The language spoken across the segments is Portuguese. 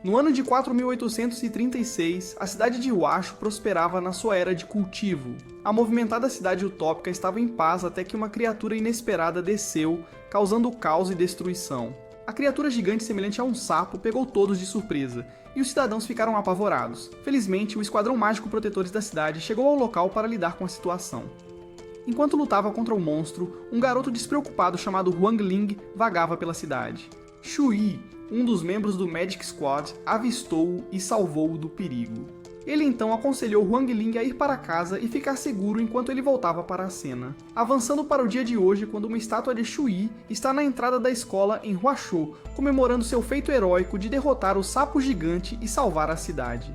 No ano de 4836, a cidade de Huacho prosperava na sua era de cultivo. A movimentada cidade utópica estava em paz até que uma criatura inesperada desceu, causando caos e destruição. A criatura gigante semelhante a um sapo pegou todos de surpresa, e os cidadãos ficaram apavorados. Felizmente, o Esquadrão Mágico Protetores da cidade chegou ao local para lidar com a situação. Enquanto lutava contra o monstro, um garoto despreocupado chamado Huang Ling vagava pela cidade. Shu Yi, um dos membros do Magic Squad, avistou-o e salvou-o do perigo. Ele então aconselhou Huang Ling a ir para casa e ficar seguro enquanto ele voltava para a cena. Avançando para o dia de hoje, quando uma estátua de Shu Yi está na entrada da escola em Huacho, comemorando seu feito heróico de derrotar o sapo gigante e salvar a cidade.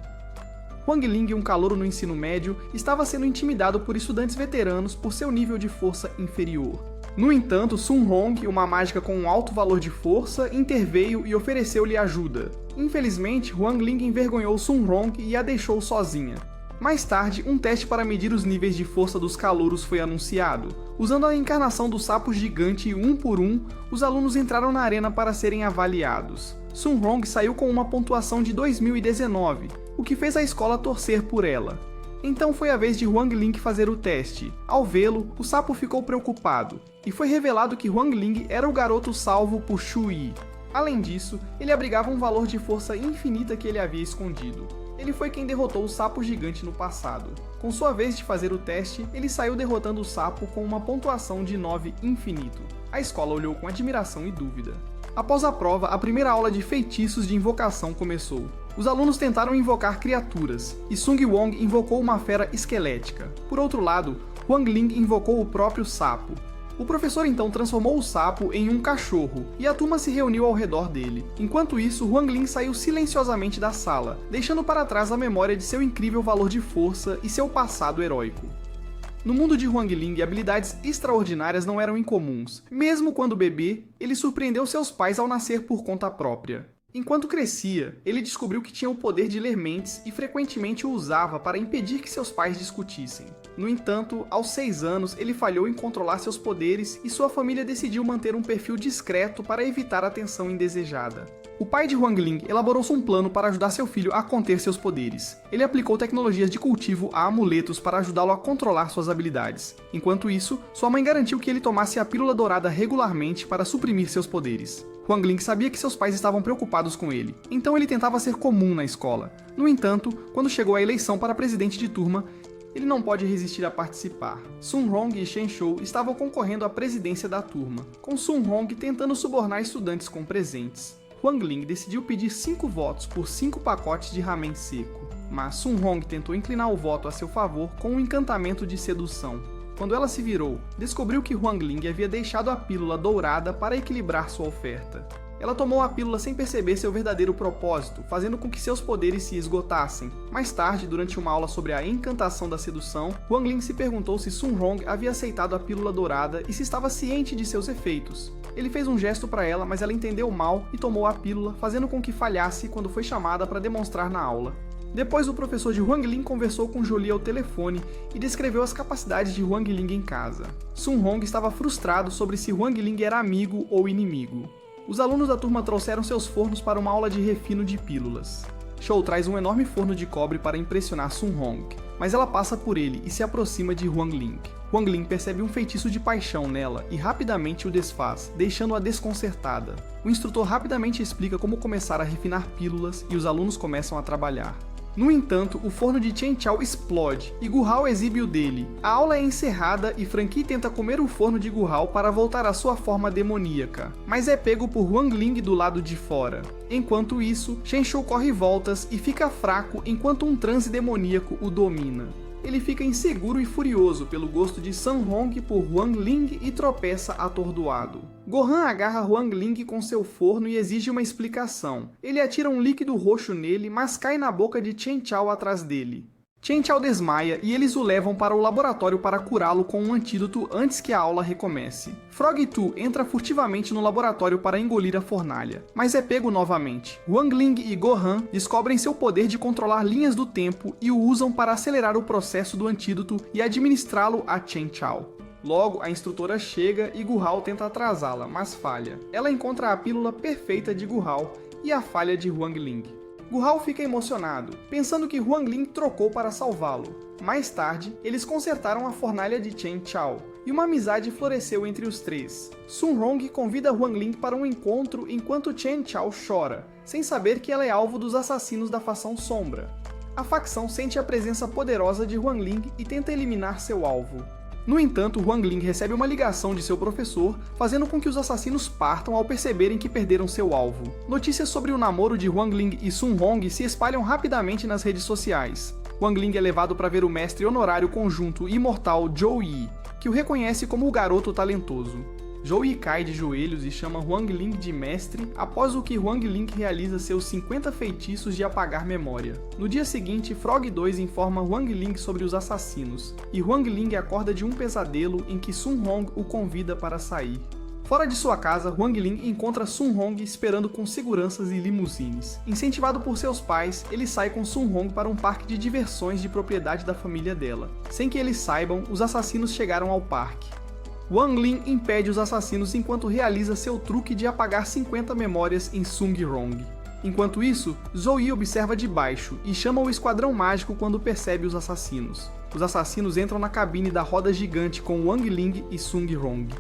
Huang Ling, um calouro no ensino médio, estava sendo intimidado por estudantes veteranos por seu nível de força inferior. No entanto, Sun Hong, uma mágica com um alto valor de força, interveio e ofereceu-lhe ajuda. Infelizmente, Huang Ling envergonhou Sun Hong e a deixou sozinha. Mais tarde, um teste para medir os níveis de força dos calouros foi anunciado. Usando a encarnação do sapo gigante um por um, os alunos entraram na arena para serem avaliados. Sun Hong saiu com uma pontuação de 2019, o que fez a escola torcer por ela. Então foi a vez de Huang Ling fazer o teste. Ao vê-lo, o sapo ficou preocupado, e foi revelado que Huang Ling era o garoto salvo por Shu Yi. Além disso, ele abrigava um valor de força infinita que ele havia escondido. Ele foi quem derrotou o sapo gigante no passado. Com sua vez de fazer o teste, ele saiu derrotando o sapo com uma pontuação de 9 infinito. A escola olhou com admiração e dúvida. Após a prova, a primeira aula de feitiços de invocação começou. Os alunos tentaram invocar criaturas, e Sung Wong invocou uma fera esquelética. Por outro lado, Huang Ling invocou o próprio sapo. O professor então transformou o sapo em um cachorro, e a turma se reuniu ao redor dele. Enquanto isso, Huang Ling saiu silenciosamente da sala, deixando para trás a memória de seu incrível valor de força e seu passado heróico. No mundo de Huang Ling, habilidades extraordinárias não eram incomuns. Mesmo quando bebê, ele surpreendeu seus pais ao nascer por conta própria. Enquanto crescia, ele descobriu que tinha o poder de ler mentes e frequentemente o usava para impedir que seus pais discutissem. No entanto, aos 6 anos, ele falhou em controlar seus poderes e sua família decidiu manter um perfil discreto para evitar a atenção indesejada. O pai de Huang Ling elaborou um plano para ajudar seu filho a conter seus poderes. Ele aplicou tecnologias de cultivo a amuletos para ajudá-lo a controlar suas habilidades. Enquanto isso, sua mãe garantiu que ele tomasse a pílula dourada regularmente para suprimir seus poderes. Huang Ling sabia que seus pais estavam preocupados com ele, então ele tentava ser comum na escola. No entanto, quando chegou a eleição para presidente de turma, ele não pode resistir a participar. Sun Hong e Shen Shou estavam concorrendo à presidência da turma, com Sun Hong tentando subornar estudantes com presentes. Huang Ling decidiu pedir 5 votos por 5 pacotes de ramen seco, mas Sun Hong tentou inclinar o voto a seu favor com um encantamento de sedução. Quando ela se virou, descobriu que Huang Ling havia deixado a pílula dourada para equilibrar sua oferta. Ela tomou a pílula sem perceber seu verdadeiro propósito, fazendo com que seus poderes se esgotassem. Mais tarde, durante uma aula sobre a encantação da sedução, Huang Ling se perguntou se Sun Hong havia aceitado a pílula dourada e se estava ciente de seus efeitos. Ele fez um gesto para ela, mas ela entendeu mal e tomou a pílula, fazendo com que falhasse quando foi chamada para demonstrar na aula. Depois, o professor de Huang Ling conversou com Jolie ao telefone e descreveu as capacidades de Huang Ling em casa. Sun Hong estava frustrado sobre se Huang Ling era amigo ou inimigo. Os alunos da turma trouxeram seus fornos para uma aula de refino de pílulas. Shou traz um enorme forno de cobre para impressionar Sun Hong, mas ela passa por ele e se aproxima de Huang Ling. Huang Ling percebe um feitiço de paixão nela e rapidamente o desfaz, deixando-a desconcertada. O instrutor rapidamente explica como começar a refinar pílulas e os alunos começam a trabalhar. No entanto, o forno de Chen Chao explode e Gu Hao exibe o dele. A aula é encerrada e Frankie tenta comer o forno de Gu Hao para voltar à sua forma demoníaca, mas é pego por Huang Ling do lado de fora. Enquanto isso, Shen Shou corre voltas e fica fraco enquanto um transe demoníaco o domina. Ele fica inseguro e furioso pelo gosto de Sun Hong por Huang Ling e tropeça atordoado. Gohan agarra Huang Ling com seu forno e exige uma explicação. Ele atira um líquido roxo nele, mas cai na boca de Chen Chao atrás dele. Chen Chao desmaia e eles o levam para o laboratório para curá-lo com um antídoto antes que a aula recomece. Frog 2 entra furtivamente no laboratório para engolir a fornalha, mas é pego novamente. Huang Ling e Gohan descobrem seu poder de controlar linhas do tempo e o usam para acelerar o processo do antídoto e administrá-lo a Chen Chao. Logo, a instrutora chega e Gu Hao tenta atrasá-la, mas falha. Ela encontra a pílula perfeita de Gu Hao e a falha de Huang Ling. Gu Hao fica emocionado, pensando que Huang Ling trocou para salvá-lo. Mais tarde, eles consertaram a fornalha de Chen Chao, e uma amizade floresceu entre os três. Sun Hong convida Huang Ling para um encontro enquanto Chen Chao chora, sem saber que ela é alvo dos assassinos da Fação Sombra. A facção sente a presença poderosa de Huang Ling e tenta eliminar seu alvo. No entanto, Huang Ling recebe uma ligação de seu professor, fazendo com que os assassinos partam ao perceberem que perderam seu alvo. Notícias sobre o namoro de Huang Ling e Sun Hong se espalham rapidamente nas redes sociais. Huang Ling é levado para ver o mestre honorário conjunto imortal Zhou Yi, que o reconhece como o garoto talentoso. Zhou Yi cai de joelhos e chama Huang Ling de mestre após o que Huang Ling realiza seus 50 feitiços de apagar memória. No dia seguinte, Frog 2 informa Huang Ling sobre os assassinos, e Huang Ling acorda de um pesadelo em que Sun Hong o convida para sair. Fora de sua casa, Huang Ling encontra Sun Hong esperando com seguranças e limusines. Incentivado por seus pais, ele sai com Sun Hong para um parque de diversões de propriedade da família dela. Sem que eles saibam, os assassinos chegaram ao parque. Huang Ling impede os assassinos enquanto realiza seu truque de apagar 50 memórias em Sung Rong. Enquanto isso, Zhou Yi observa de baixo e chama o Esquadrão Mágico quando percebe os assassinos. Os assassinos entram na cabine da roda gigante com Huang Ling e Sung Rong.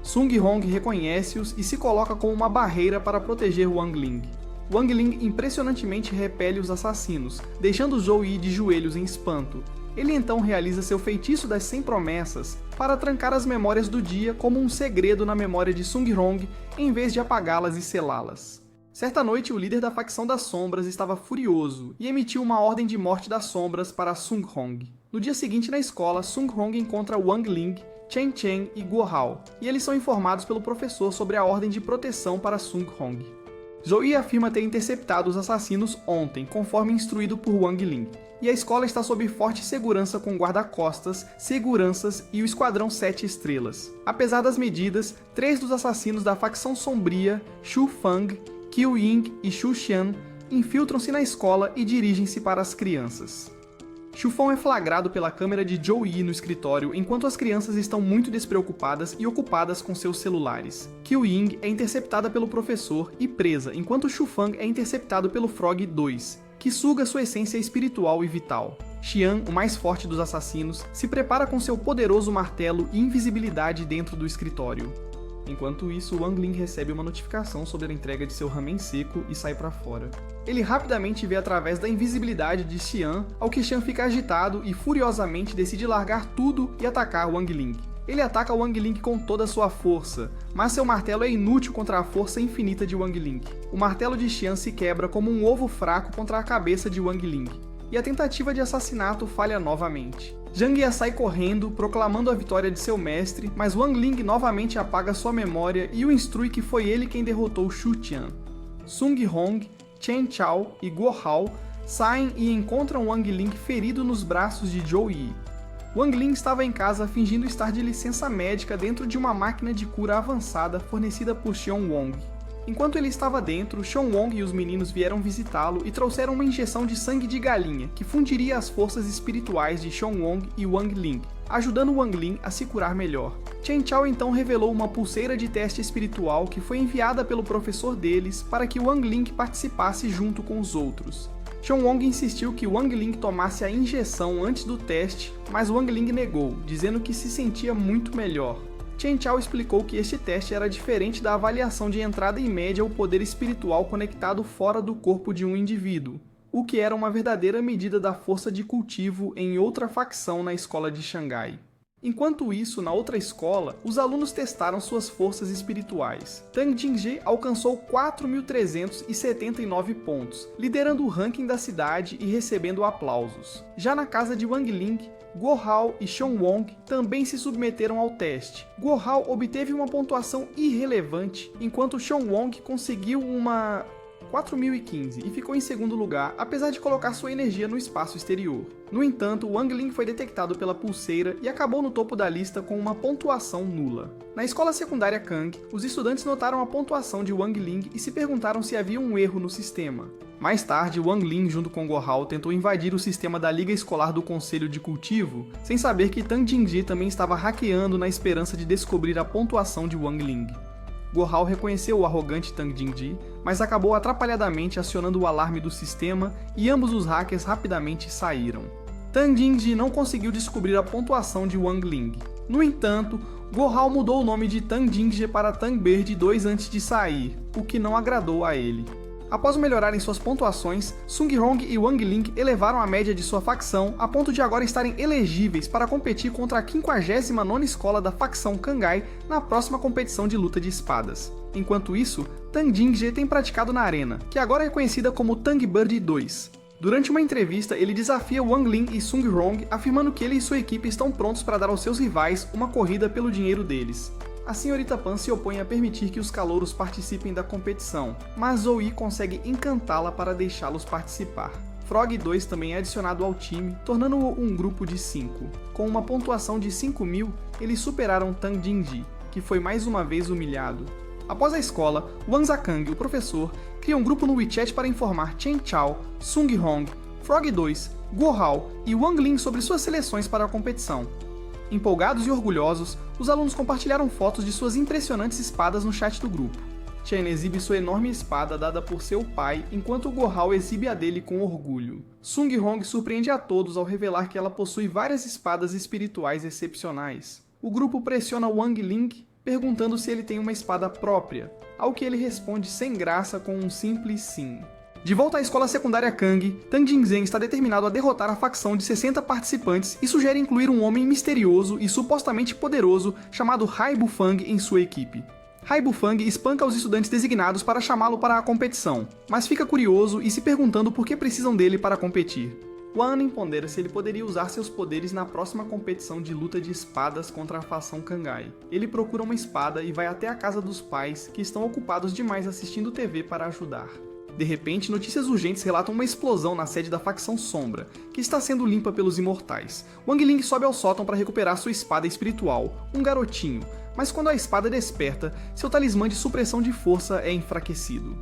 Sung Rong reconhece-os e se coloca como uma barreira para proteger Huang Ling. Huang Ling impressionantemente repele os assassinos, deixando Zhou Yi de joelhos em espanto. Ele então realiza seu feitiço das 100 promessas para trancar as memórias do dia como um segredo na memória de Sung Rong, em vez de apagá-las e selá-las. Certa noite, o líder da facção das sombras estava furioso e emitiu uma ordem de morte das sombras para Sung Hong. No dia seguinte na escola, Sung Hong encontra Wang Ling, Chen Chen e Gu Hao, e eles são informados pelo professor sobre a ordem de proteção para Sung Hong. Zhou Yi afirma ter interceptado os assassinos ontem, conforme instruído por Wang Ling, e a escola está sob forte segurança com guarda-costas, seguranças e o Esquadrão 7 Estrelas. Apesar das medidas, 3 dos assassinos da facção sombria, Xu Fang, Qiu Ying e Xu Xian, infiltram-se na escola e dirigem-se para as crianças. Xu Feng é flagrado pela câmera de Zhou Yi no escritório enquanto as crianças estão muito despreocupadas e ocupadas com seus celulares. Qiu Ying é interceptada pelo professor e presa, enquanto Xu Feng é interceptado pelo Frog 2, que suga sua essência espiritual e vital. Xian, o mais forte dos assassinos, se prepara com seu poderoso martelo e invisibilidade dentro do escritório. Enquanto isso, Wang Ling recebe uma notificação sobre a entrega de seu ramen seco e sai para fora. Ele rapidamente vê através da invisibilidade de Xian, ao que Xian fica agitado e furiosamente decide largar tudo e atacar Wang Ling. Ele ataca Wang Ling com toda a sua força, mas seu martelo é inútil contra a força infinita de Wang Ling. O martelo de Xian se quebra como um ovo fraco contra a cabeça de Wang Ling, e a tentativa de assassinato falha novamente. Zhang Ye sai correndo, proclamando a vitória de seu mestre, mas Wang Ling novamente apaga sua memória e o instrui que foi ele quem derrotou Xu Tian. Sung Hong, Chen Chao e Guo Hao saem e encontram Wang Ling ferido nos braços de Zhou Yi. Wang Ling estava em casa fingindo estar de licença médica dentro de uma máquina de cura avançada fornecida por Xiong Wong. Enquanto ele estava dentro, Xiong Wong e os meninos vieram visitá-lo e trouxeram uma injeção de sangue de galinha, que fundiria as forças espirituais de Xiong Wong e Wang Ling, ajudando Wang Ling a se curar melhor. Chen Chao então revelou uma pulseira de teste espiritual que foi enviada pelo professor deles para que Wang Ling participasse junto com os outros. Xiong Wong insistiu que Wang Ling tomasse a injeção antes do teste, mas Wang Ling negou, dizendo que se sentia muito melhor. Chen Chao explicou que este teste era diferente da avaliação de entrada em média ao poder espiritual conectado fora do corpo de um indivíduo, o que era uma verdadeira medida da força de cultivo em outra facção na escola de Xangai. Enquanto isso, na outra escola, os alunos testaram suas forças espirituais. Tang Jingje alcançou 4.379 pontos, liderando o ranking da cidade e recebendo aplausos. Já na casa de Wang Ling, Guo Hao e Xiong Wong também se submeteram ao teste. Guo Hao obteve uma pontuação irrelevante, enquanto Xiong Wong conseguiu uma 4.015 e ficou em segundo lugar, apesar de colocar sua energia no espaço exterior. No entanto, Wang Ling foi detectado pela pulseira e acabou no topo da lista com uma pontuação nula. Na escola secundária Kang, os estudantes notaram a pontuação de Wang Ling e se perguntaram se havia um erro no sistema. Mais tarde, Wang Ling, junto com Guo Hao, tentou invadir o sistema da Liga Escolar do Conselho de Cultivo, sem saber que Tang Jingji também estava hackeando na esperança de descobrir a pontuação de Wang Ling. Gohal reconheceu o arrogante Tang Jingji, mas acabou atrapalhadamente acionando o alarme do sistema e ambos os hackers rapidamente saíram. Tang Jingji não conseguiu descobrir a pontuação de Wang Ling. No entanto, Gohal mudou o nome de Tang Jingji para Tang Bird 2 antes de sair, o que não agradou a ele. Após melhorarem suas pontuações, Sung Hong e Wang Ling elevaram a média de sua facção a ponto de agora estarem elegíveis para competir contra a 59ª escola da facção Kangai na próxima competição de luta de espadas. Enquanto isso, Tang Jingji tem praticado na arena, que agora é conhecida como Tang Bird 2. Durante uma entrevista, ele desafia Wang Ling e Sung Hong, afirmando que ele e sua equipe estão prontos para dar aos seus rivais uma corrida pelo dinheiro deles. A Sr. Pan se opõe a permitir que os calouros participem da competição, mas Zoe consegue encantá-la para deixá-los participar. Frog 2 também é adicionado ao time, tornando-o um grupo de 5. Com uma pontuação de 5.000, eles superaram Tang Jingji, que foi mais uma vez humilhado. Após a escola, Wang Zakang, o professor, cria um grupo no WeChat para informar Chen Chao, Sung Hong, Frog 2, Gohal e Wang Ling sobre suas seleções para a competição. Empolgados e orgulhosos, os alunos compartilharam fotos de suas impressionantes espadas no chat do grupo. Chen exibe sua enorme espada dada por seu pai, enquanto Gohal exibe a dele com orgulho. Sung Hong surpreende a todos ao revelar que ela possui várias espadas espirituais excepcionais. O grupo pressiona Wang Ling, perguntando se ele tem uma espada própria, ao que ele responde sem graça com um simples sim. De volta à escola secundária Kang, Tang Jingzhen está determinado a derrotar a facção de 60 participantes e sugere incluir um homem misterioso e supostamente poderoso chamado Hai Bufang em sua equipe. Hai Bufang espanca os estudantes designados para chamá-lo para a competição, mas fica curioso e se perguntando por que precisam dele para competir. Wan pondera se ele poderia usar seus poderes na próxima competição de luta de espadas contra a facção Kangai. Ele procura uma espada e vai até a casa dos pais, que estão ocupados demais assistindo TV para ajudar. De repente, notícias urgentes relatam uma explosão na sede da facção Sombra, que está sendo limpa pelos imortais. Wang Ling sobe ao sótão para recuperar sua espada espiritual, um garotinho, mas quando a espada desperta, seu talismã de supressão de força é enfraquecido.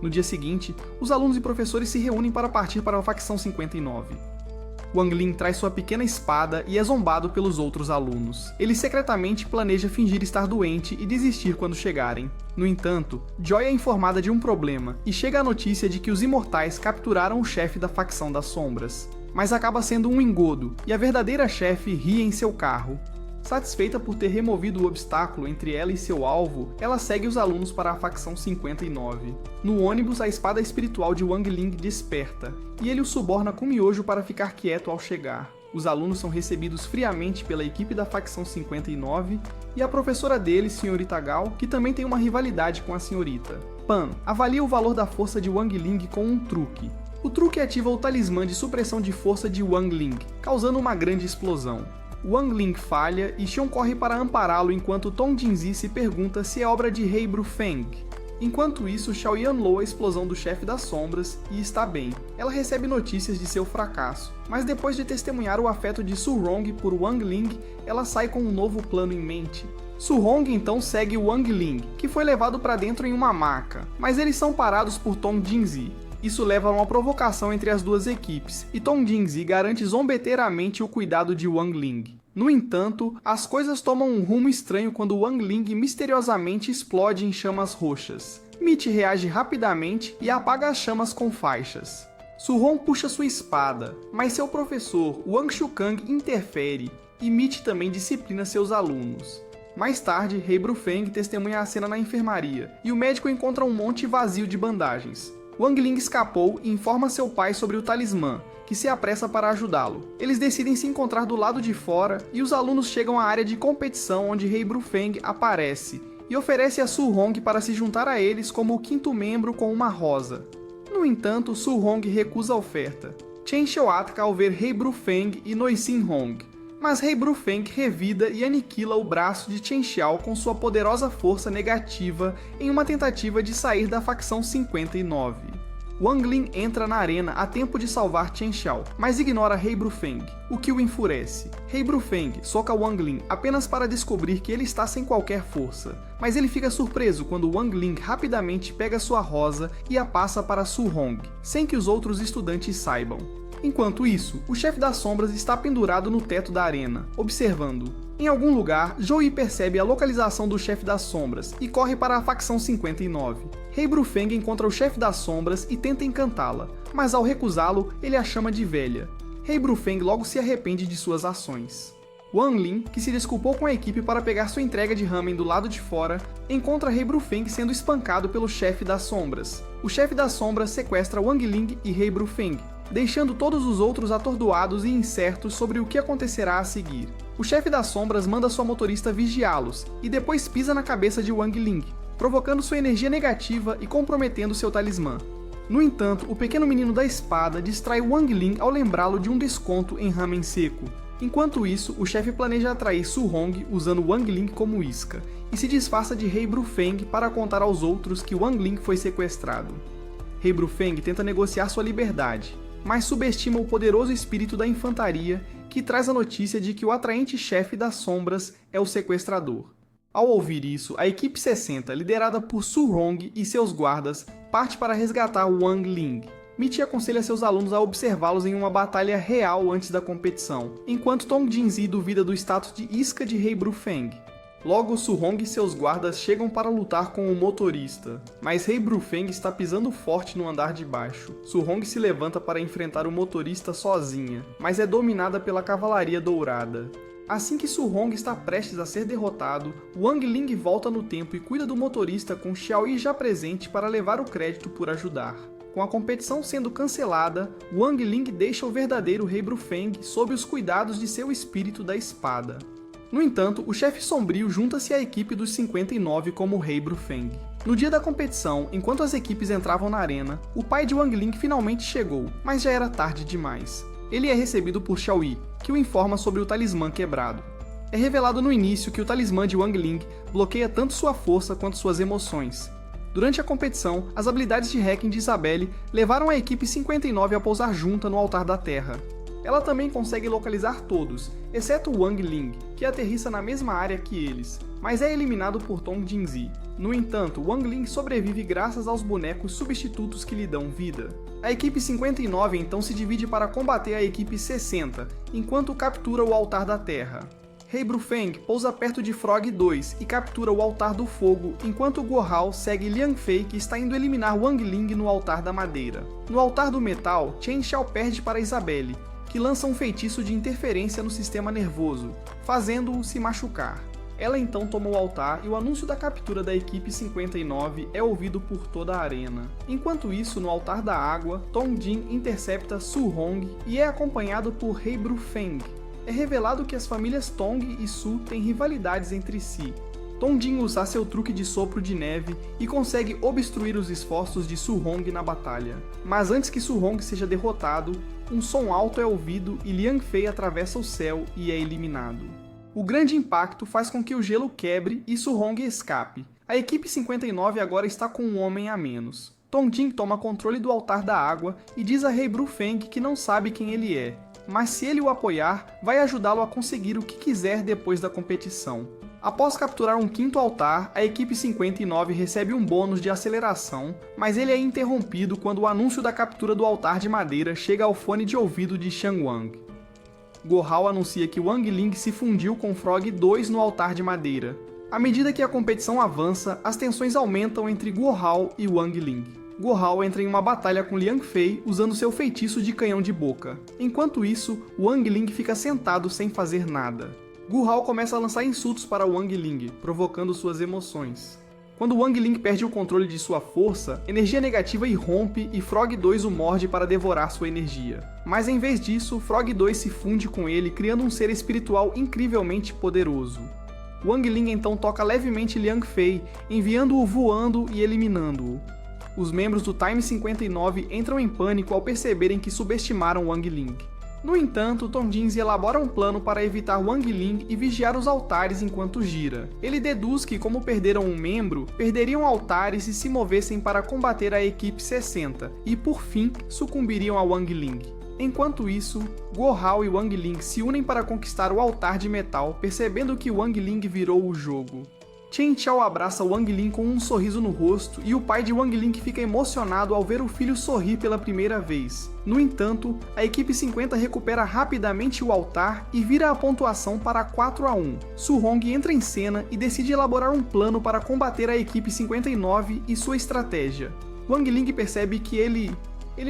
No dia seguinte, os alunos e professores se reúnem para partir para a facção 59. Wang Ling traz sua pequena espada e é zombado pelos outros alunos. Ele secretamente planeja fingir estar doente e desistir quando chegarem. No entanto, Joy é informada de um problema e chega a notícia de que os imortais capturaram o chefe da facção das sombras. Mas acaba sendo um engodo, e a verdadeira chefe ri em seu carro. Satisfeita por ter removido o obstáculo entre ela e seu alvo, ela segue os alunos para a facção 59. No ônibus, a espada espiritual de Wang Ling desperta, e ele o suborna com miojo para ficar quieto ao chegar. Os alunos são recebidos friamente pela equipe da facção 59 e a professora dele, Sr. Gao, que também tem uma rivalidade com a senhorita. Pan avalia o valor da força de Wang Ling com um truque. O truque ativa o talismã de supressão de força de Wang Ling, causando uma grande explosão. Wang Ling falha e Xion corre para ampará-lo enquanto Tong Jinzi se pergunta se é obra de Rei Brufeng. Enquanto isso, Xiao Yanlou a explosão do chefe das sombras e está bem. Ela recebe notícias de seu fracasso, mas depois de testemunhar o afeto de Su Rong por Wang Ling, ela sai com um novo plano em mente. Su Rong então segue Wang Ling, que foi levado para dentro em uma maca, mas eles são parados por Tong Jinzi. Isso leva a uma provocação entre as duas equipes, e Tong Jinzi garante zombeteiramente o cuidado de Wang Ling. No entanto, as coisas tomam um rumo estranho quando Wang Ling misteriosamente explode em chamas roxas. Mitch reage rapidamente e apaga as chamas com faixas. Su Rong puxa sua espada, mas seu professor, Wang Shukang, interfere, e Mitch também disciplina seus alunos. Mais tarde, Rei Brufeng testemunha a cena na enfermaria, e o médico encontra um monte vazio de bandagens. Wang Ling escapou e informa seu pai sobre o talismã, que se apressa para ajudá-lo. Eles decidem se encontrar do lado de fora e os alunos chegam à área de competição onde Rei Brufeng aparece e oferece a Su Rong para se juntar a eles como o quinto membro com uma rosa. No entanto, Su Rong recusa a oferta. Chen Xiaoatka ao ver Rei Brufeng e Noisin Hong, mas Rei Brufeng revida e aniquila o braço de Chen Xiao com sua poderosa força negativa em uma tentativa de sair da facção 59. Wang Ling entra na arena a tempo de salvar Chen Xiao, mas ignora Rei Brufeng, o que o enfurece. Rei Brufeng soca Wang Ling apenas para descobrir que ele está sem qualquer força, mas ele fica surpreso quando Wang Ling rapidamente pega sua rosa e a passa para Su Rong, sem que os outros estudantes saibam. Enquanto isso, o chefe das sombras está pendurado no teto da arena, observando. Em algum lugar, Joey percebe a localização do chefe das sombras e corre para a facção 59. Rei Brufeng encontra o chefe das sombras e tenta encantá-la, mas ao recusá-lo, ele a chama de velha. Rei Brufeng logo se arrepende de suas ações. Wang Ling, que se desculpou com a equipe para pegar sua entrega de ramen do lado de fora, encontra Rei Brufeng sendo espancado pelo chefe das sombras. O chefe das sombras sequestra Wang Ling e Rei Brufeng, deixando todos os outros atordoados e incertos sobre o que acontecerá a seguir. O chefe das sombras manda sua motorista vigiá-los, e depois pisa na cabeça de Wang Ling, provocando sua energia negativa e comprometendo seu talismã. No entanto, o pequeno menino da espada distrai Wang Ling ao lembrá-lo de um desconto em ramen seco. Enquanto isso, o chefe planeja atrair Su Hong usando Wang Ling como isca, e se disfarça de Rei Brufeng para contar aos outros que Wang Ling foi sequestrado. Rei Brufeng tenta negociar sua liberdade, mas subestima o poderoso espírito da infantaria que traz a notícia de que o atraente chefe das sombras é o sequestrador. Ao ouvir isso, a equipe 60, liderada por Su Hong e seus guardas, parte para resgatar Wang Ling. Mitty aconselha seus alunos a observá-los em uma batalha real antes da competição, enquanto Tong Jinzi duvida do status de isca de Rei Brufeng. Logo, Su Hong e seus guardas chegam para lutar com o motorista, mas Rei Brufeng está pisando forte no andar de baixo. Su Hong se levanta para enfrentar o motorista sozinha, mas é dominada pela Cavalaria Dourada. Assim que Su Hong está prestes a ser derrotado, Wang Ling volta no tempo e cuida do motorista com Xiaoyi já presente para levar o crédito por ajudar. Com a competição sendo cancelada, Wang Ling deixa o verdadeiro Rei Brufeng sob os cuidados de seu espírito da espada. No entanto, o chefe sombrio junta-se à equipe dos 59 como Rei Brufeng. No dia da competição, enquanto as equipes entravam na arena, o pai de Wang Ling finalmente chegou, mas já era tarde demais. Ele é recebido por Xiaoyi, que o informa sobre o talismã quebrado. É revelado no início que o talismã de Wang Ling bloqueia tanto sua força quanto suas emoções. Durante a competição, as habilidades de hacking de Isabelle levaram a equipe 59 a pousar junta no altar da Terra. Ela também consegue localizar todos, exceto Wang Ling, que aterrissa na mesma área que eles, mas é eliminado por Tong Jinzi. No entanto, Wang Ling sobrevive graças aos bonecos substitutos que lhe dão vida. A equipe 59 então se divide para combater a equipe 60, enquanto captura o altar da Terra. Rei Brufeng pousa perto de Frog 2 e captura o altar do fogo, enquanto Guo Hao segue Liang Fei, que está indo eliminar Wang Ling no altar da madeira. No altar do metal, Chen Xiao perde para Isabelle, que lança um feitiço de interferência no sistema nervoso, fazendo-o se machucar. Ela então toma o altar e o anúncio da captura da equipe 59 é ouvido por toda a arena. Enquanto isso, no altar da água, Tong Jin intercepta Su Hong e é acompanhado por Rei Brufeng. É revelado que as famílias Tong e Su têm rivalidades entre si. Tong Jin usa seu truque de sopro de neve e consegue obstruir os esforços de Su Hong na batalha. Mas antes que Su Hong seja derrotado, um som alto é ouvido e Liang Fei atravessa o céu e é eliminado. O grande impacto faz com que o gelo quebre e Su Hong escape. A equipe 59 agora está com um homem a menos. Tong Jin toma controle do altar da água e diz a Rei Brufeng que não sabe quem ele é, mas se ele o apoiar, vai ajudá-lo a conseguir o que quiser depois da competição. Após capturar um quinto altar, a equipe 59 recebe um bônus de aceleração, mas ele é interrompido quando o anúncio da captura do altar de madeira chega ao fone de ouvido de Xiang Wang. Guo Hao anuncia que Wang Ling se fundiu com Frog 2 no altar de madeira. À medida que a competição avança, as tensões aumentam entre Guo Hao e Wang Ling. Guo Hao entra em uma batalha com Liang Fei usando seu feitiço de canhão de boca. Enquanto isso, Wang Ling fica sentado sem fazer nada. Guo Hao começa a lançar insultos para Wang Ling, provocando suas emoções. Quando Wang Ling perde o controle de sua força, energia negativa irrompe e Frog 2 o morde para devorar sua energia. Mas em vez disso, Frog 2 se funde com ele, criando um ser espiritual incrivelmente poderoso. Wang Ling então toca levemente Liang Fei, enviando-o voando e eliminando-o. Os membros do Time 59 entram em pânico ao perceberem que subestimaram Wang Ling. No entanto, Tong Jinzi elabora um plano para evitar Wang Ling e vigiar os altares enquanto gira. Ele deduz que, como perderam um membro, perderiam altares se se movessem para combater a equipe 60 e, por fim, sucumbiriam a Wang Ling. Enquanto isso, Guo Hao e Wang Ling se unem para conquistar o altar de metal, percebendo que Wang Ling virou o jogo. Chen Qiao abraça Wang Ling com um sorriso no rosto e o pai de Wang Ling fica emocionado ao ver o filho sorrir pela primeira vez. No entanto, a equipe 50 recupera rapidamente o altar e vira a pontuação para 4-1. Su Hong entra em cena e decide elaborar um plano para combater a equipe 59 e sua estratégia. Wang Ling percebe que ele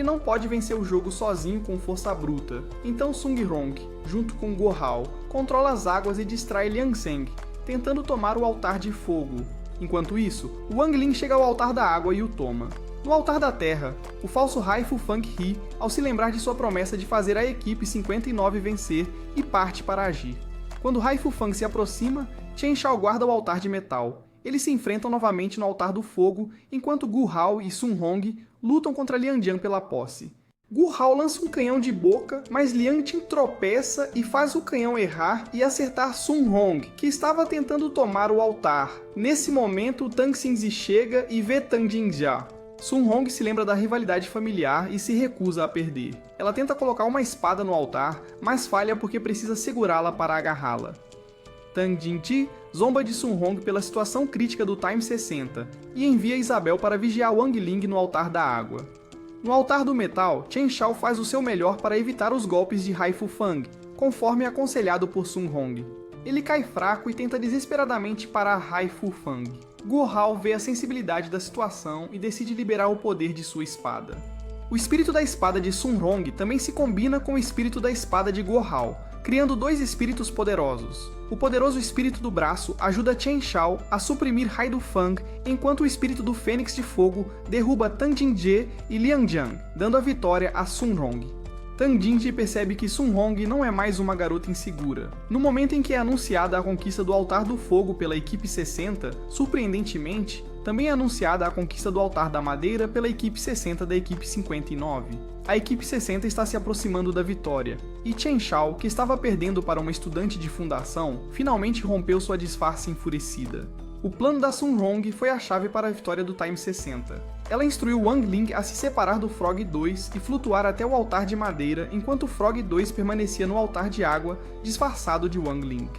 não pode vencer o jogo sozinho com força bruta. Então Sung Hong, junto com Guo Hao, controla as águas e distrai Liang Zheng, tentando tomar o altar de fogo. Enquanto isso, Wang Ling chega ao altar da água e o toma. No altar da terra, o falso Haifu Fang ri ao se lembrar de sua promessa de fazer a equipe 59 vencer e parte para agir. Quando Haifu Fang se aproxima, Chen Qiao guarda o altar de metal. Eles se enfrentam novamente no altar do fogo, enquanto Gu Hao e Sun Hong lutam contra Liang Jiang pela posse. Gu Hao lança um canhão de boca, mas Liang Jing tropeça e faz o canhão errar e acertar Sun Hong, que estava tentando tomar o altar. Nesse momento, Tang Xingzi chega e vê Tang Jingjia. Sun Hong se lembra da rivalidade familiar e se recusa a perder. Ela tenta colocar uma espada no altar, mas falha porque precisa segurá-la para agarrá-la. Tang Jingji zomba de Sun Hong pela situação crítica do Time 60 e envia Isabel para vigiar Wang Ling no altar da água. No altar do metal, Chen Qiao faz o seu melhor para evitar os golpes de Haifu Fang, conforme aconselhado por Sun Hong. Ele cai fraco e tenta desesperadamente parar Haifu Fang. Guo Hao vê a sensibilidade da situação e decide liberar o poder de sua espada. O espírito da espada de Sun Hong também se combina com o espírito da espada de Guo Hao, criando dois espíritos poderosos. O poderoso espírito do braço ajuda Chen Qiao a suprimir Haidu Fang, enquanto o espírito do Fênix de Fogo derruba Tang Jingjie e Liang Jiang, dando a vitória a Sun Hong. Tang Jingjie percebe que Sun Hong não é mais uma garota insegura. No momento em que é anunciada a conquista do Altar do Fogo pela equipe 60, surpreendentemente, também é anunciada a conquista do Altar da Madeira pela equipe 60 da equipe 59. A equipe 60 está se aproximando da vitória, e Chen Qiao, que estava perdendo para uma estudante de fundação, finalmente rompeu sua disfarce enfurecida. O plano da Sun Hong foi a chave para a vitória do Time 60. Ela instruiu Wang Ling a se separar do Frog 2 e flutuar até o altar de madeira, enquanto o Frog 2 permanecia no altar de água, disfarçado de Wang Ling.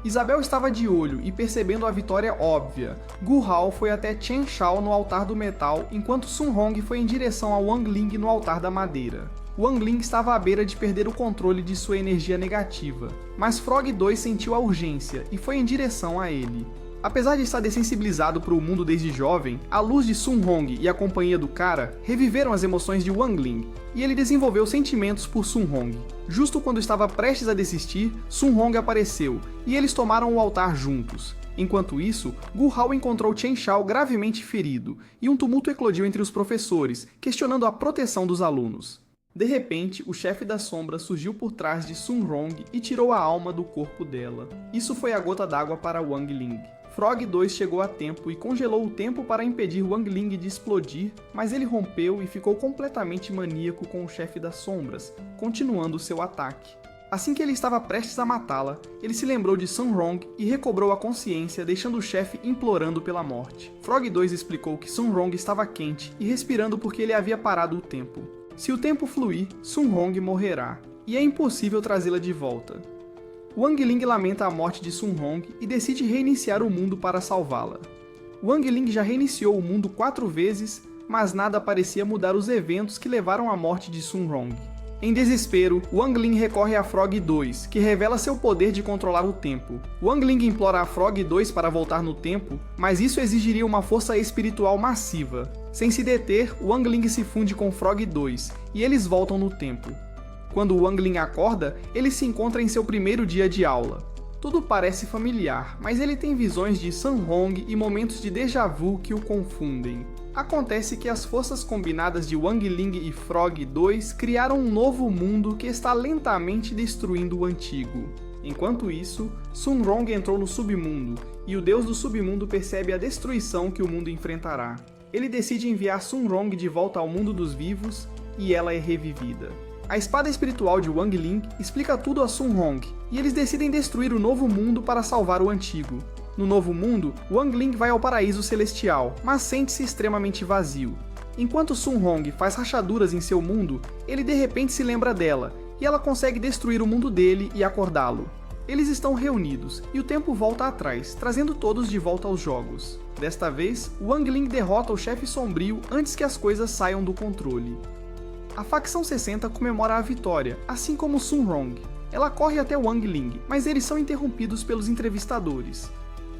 Isabel estava de olho e percebendo a vitória óbvia. Gu Hao foi até Chen Qiao no altar do metal, enquanto Sun Hong foi em direção a Wang Ling no altar da madeira. Wang Ling estava à beira de perder o controle de sua energia negativa, mas Frog 2 sentiu a urgência e foi em direção a ele. Apesar de estar dessensibilizado para o mundo desde jovem, a luz de Sun Hong e a companhia do cara reviveram as emoções de Wang Ling, e ele desenvolveu sentimentos por Sun Hong. Justo quando estava prestes a desistir, Sun Hong apareceu, e eles tomaram o altar juntos. Enquanto isso, Gu Hao encontrou Chen Qiao gravemente ferido, e um tumulto eclodiu entre os professores, questionando a proteção dos alunos. De repente, o chefe das sombras surgiu por trás de Sun Hong e tirou a alma do corpo dela. Isso foi a gota d'água para Wang Ling. Frog 2 chegou a tempo e congelou o tempo para impedir Wang Ling de explodir, mas ele rompeu e ficou completamente maníaco com o chefe das sombras, continuando seu ataque. Assim que ele estava prestes a matá-la, ele se lembrou de Sun Hong e recobrou a consciência, deixando o chefe implorando pela morte. Frog 2 explicou que Sun Hong estava quente e respirando porque ele havia parado o tempo. Se o tempo fluir, Sun Hong morrerá, e é impossível trazê-la de volta. Wang Ling lamenta a morte de Sun Hong e decide reiniciar o mundo para salvá-la. Wang Ling já reiniciou o mundo 4 vezes, mas nada parecia mudar os eventos que levaram à morte de Sun Hong. Em desespero, Wang Ling recorre a Frog 2, que revela seu poder de controlar o tempo. Wang Ling implora a Frog 2 para voltar no tempo, mas isso exigiria uma força espiritual massiva. Sem se deter, Wang Ling se funde com Frog 2, e eles voltam no tempo. Quando Wang Ling acorda, ele se encontra em seu primeiro dia de aula. Tudo parece familiar, mas ele tem visões de Sun Hong e momentos de déjà vu que o confundem. Acontece que as forças combinadas de Wang Ling e Frog 2 criaram um novo mundo que está lentamente destruindo o antigo. Enquanto isso, Sun Hong entrou no submundo, e o deus do submundo percebe a destruição que o mundo enfrentará. Ele decide enviar Sun Hong de volta ao mundo dos vivos, e ela é revivida. A espada espiritual de Wang Ling explica tudo a Sun Hong, e eles decidem destruir o novo mundo para salvar o antigo. No novo mundo, Wang Ling vai ao paraíso celestial, mas sente-se extremamente vazio. Enquanto Sun Hong faz rachaduras em seu mundo, ele de repente se lembra dela, e ela consegue destruir o mundo dele e acordá-lo. Eles estão reunidos, e o tempo volta atrás, trazendo todos de volta aos jogos. Desta vez, Wang Ling derrota o chefe sombrio antes que as coisas saiam do controle. A facção 60 comemora a vitória, assim como Sun Hong. Ela corre até Wang Ling, mas eles são interrompidos pelos entrevistadores.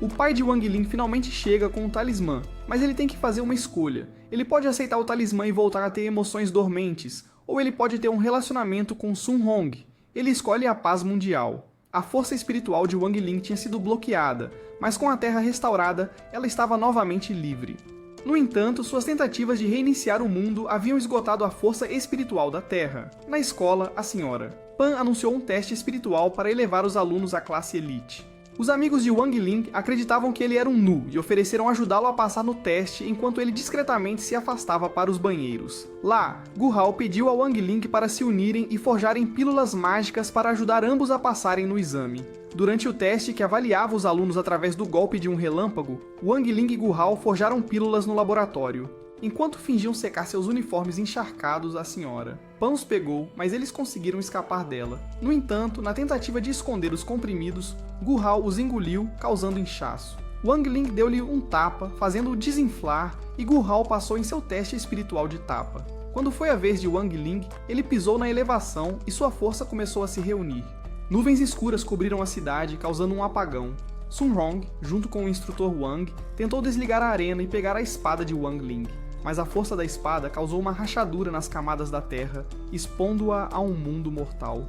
O pai de Wang Ling finalmente chega com o talismã, mas ele tem que fazer uma escolha. Ele pode aceitar o talismã e voltar a ter emoções dormentes, ou ele pode ter um relacionamento com Sun Hong. Ele escolhe a paz mundial. A força espiritual de Wang Ling tinha sido bloqueada, mas com a Terra restaurada, ela estava novamente livre. No entanto, suas tentativas de reiniciar o mundo haviam esgotado a força espiritual da Terra. Na escola, a senhora Pan anunciou um teste espiritual para elevar os alunos à classe elite. Os amigos de Wang Ling acreditavam que ele era um Nu e ofereceram ajudá-lo a passar no teste enquanto ele discretamente se afastava para os banheiros. Lá, Gu Hao pediu a Wang Ling para se unirem e forjarem pílulas mágicas para ajudar ambos a passarem no exame. Durante o teste que avaliava os alunos através do golpe de um relâmpago, Wang Ling e Gu Hao forjaram pílulas no laboratório. Enquanto fingiam secar seus uniformes encharcados, a senhora Pan os pegou, mas eles conseguiram escapar dela. No entanto, na tentativa de esconder os comprimidos, Gu Hao os engoliu, causando inchaço. Wang Ling deu-lhe um tapa, fazendo-o desinflar, e Gu Hao passou em seu teste espiritual de tapa. Quando foi a vez de Wang Ling, ele pisou na elevação e sua força começou a se reunir. Nuvens escuras cobriram a cidade, causando um apagão. Sun Hong, junto com o instrutor Wang, tentou desligar a arena e pegar a espada de Wang Ling. Mas a força da espada causou uma rachadura nas camadas da terra, expondo-a a um mundo mortal.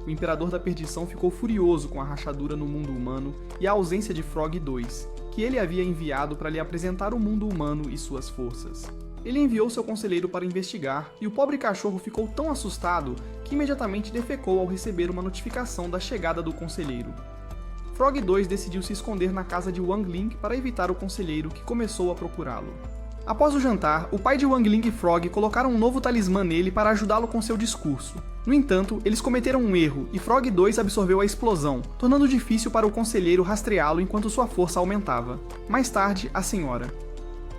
O Imperador da Perdição ficou furioso com a rachadura no mundo humano e a ausência de Frog 2, que ele havia enviado para lhe apresentar o mundo humano e suas forças. Ele enviou seu conselheiro para investigar, e o pobre cachorro ficou tão assustado que imediatamente defecou ao receber uma notificação da chegada do conselheiro. Frog 2 decidiu se esconder na casa de Wang Ling para evitar o conselheiro, que começou a procurá-lo. Após o jantar, o pai de Wang Ling e Frog colocaram um novo talismã nele para ajudá-lo com seu discurso. No entanto, eles cometeram um erro e Frog 2 absorveu a explosão, tornando difícil para o conselheiro rastreá-lo enquanto sua força aumentava. Mais tarde, a senhora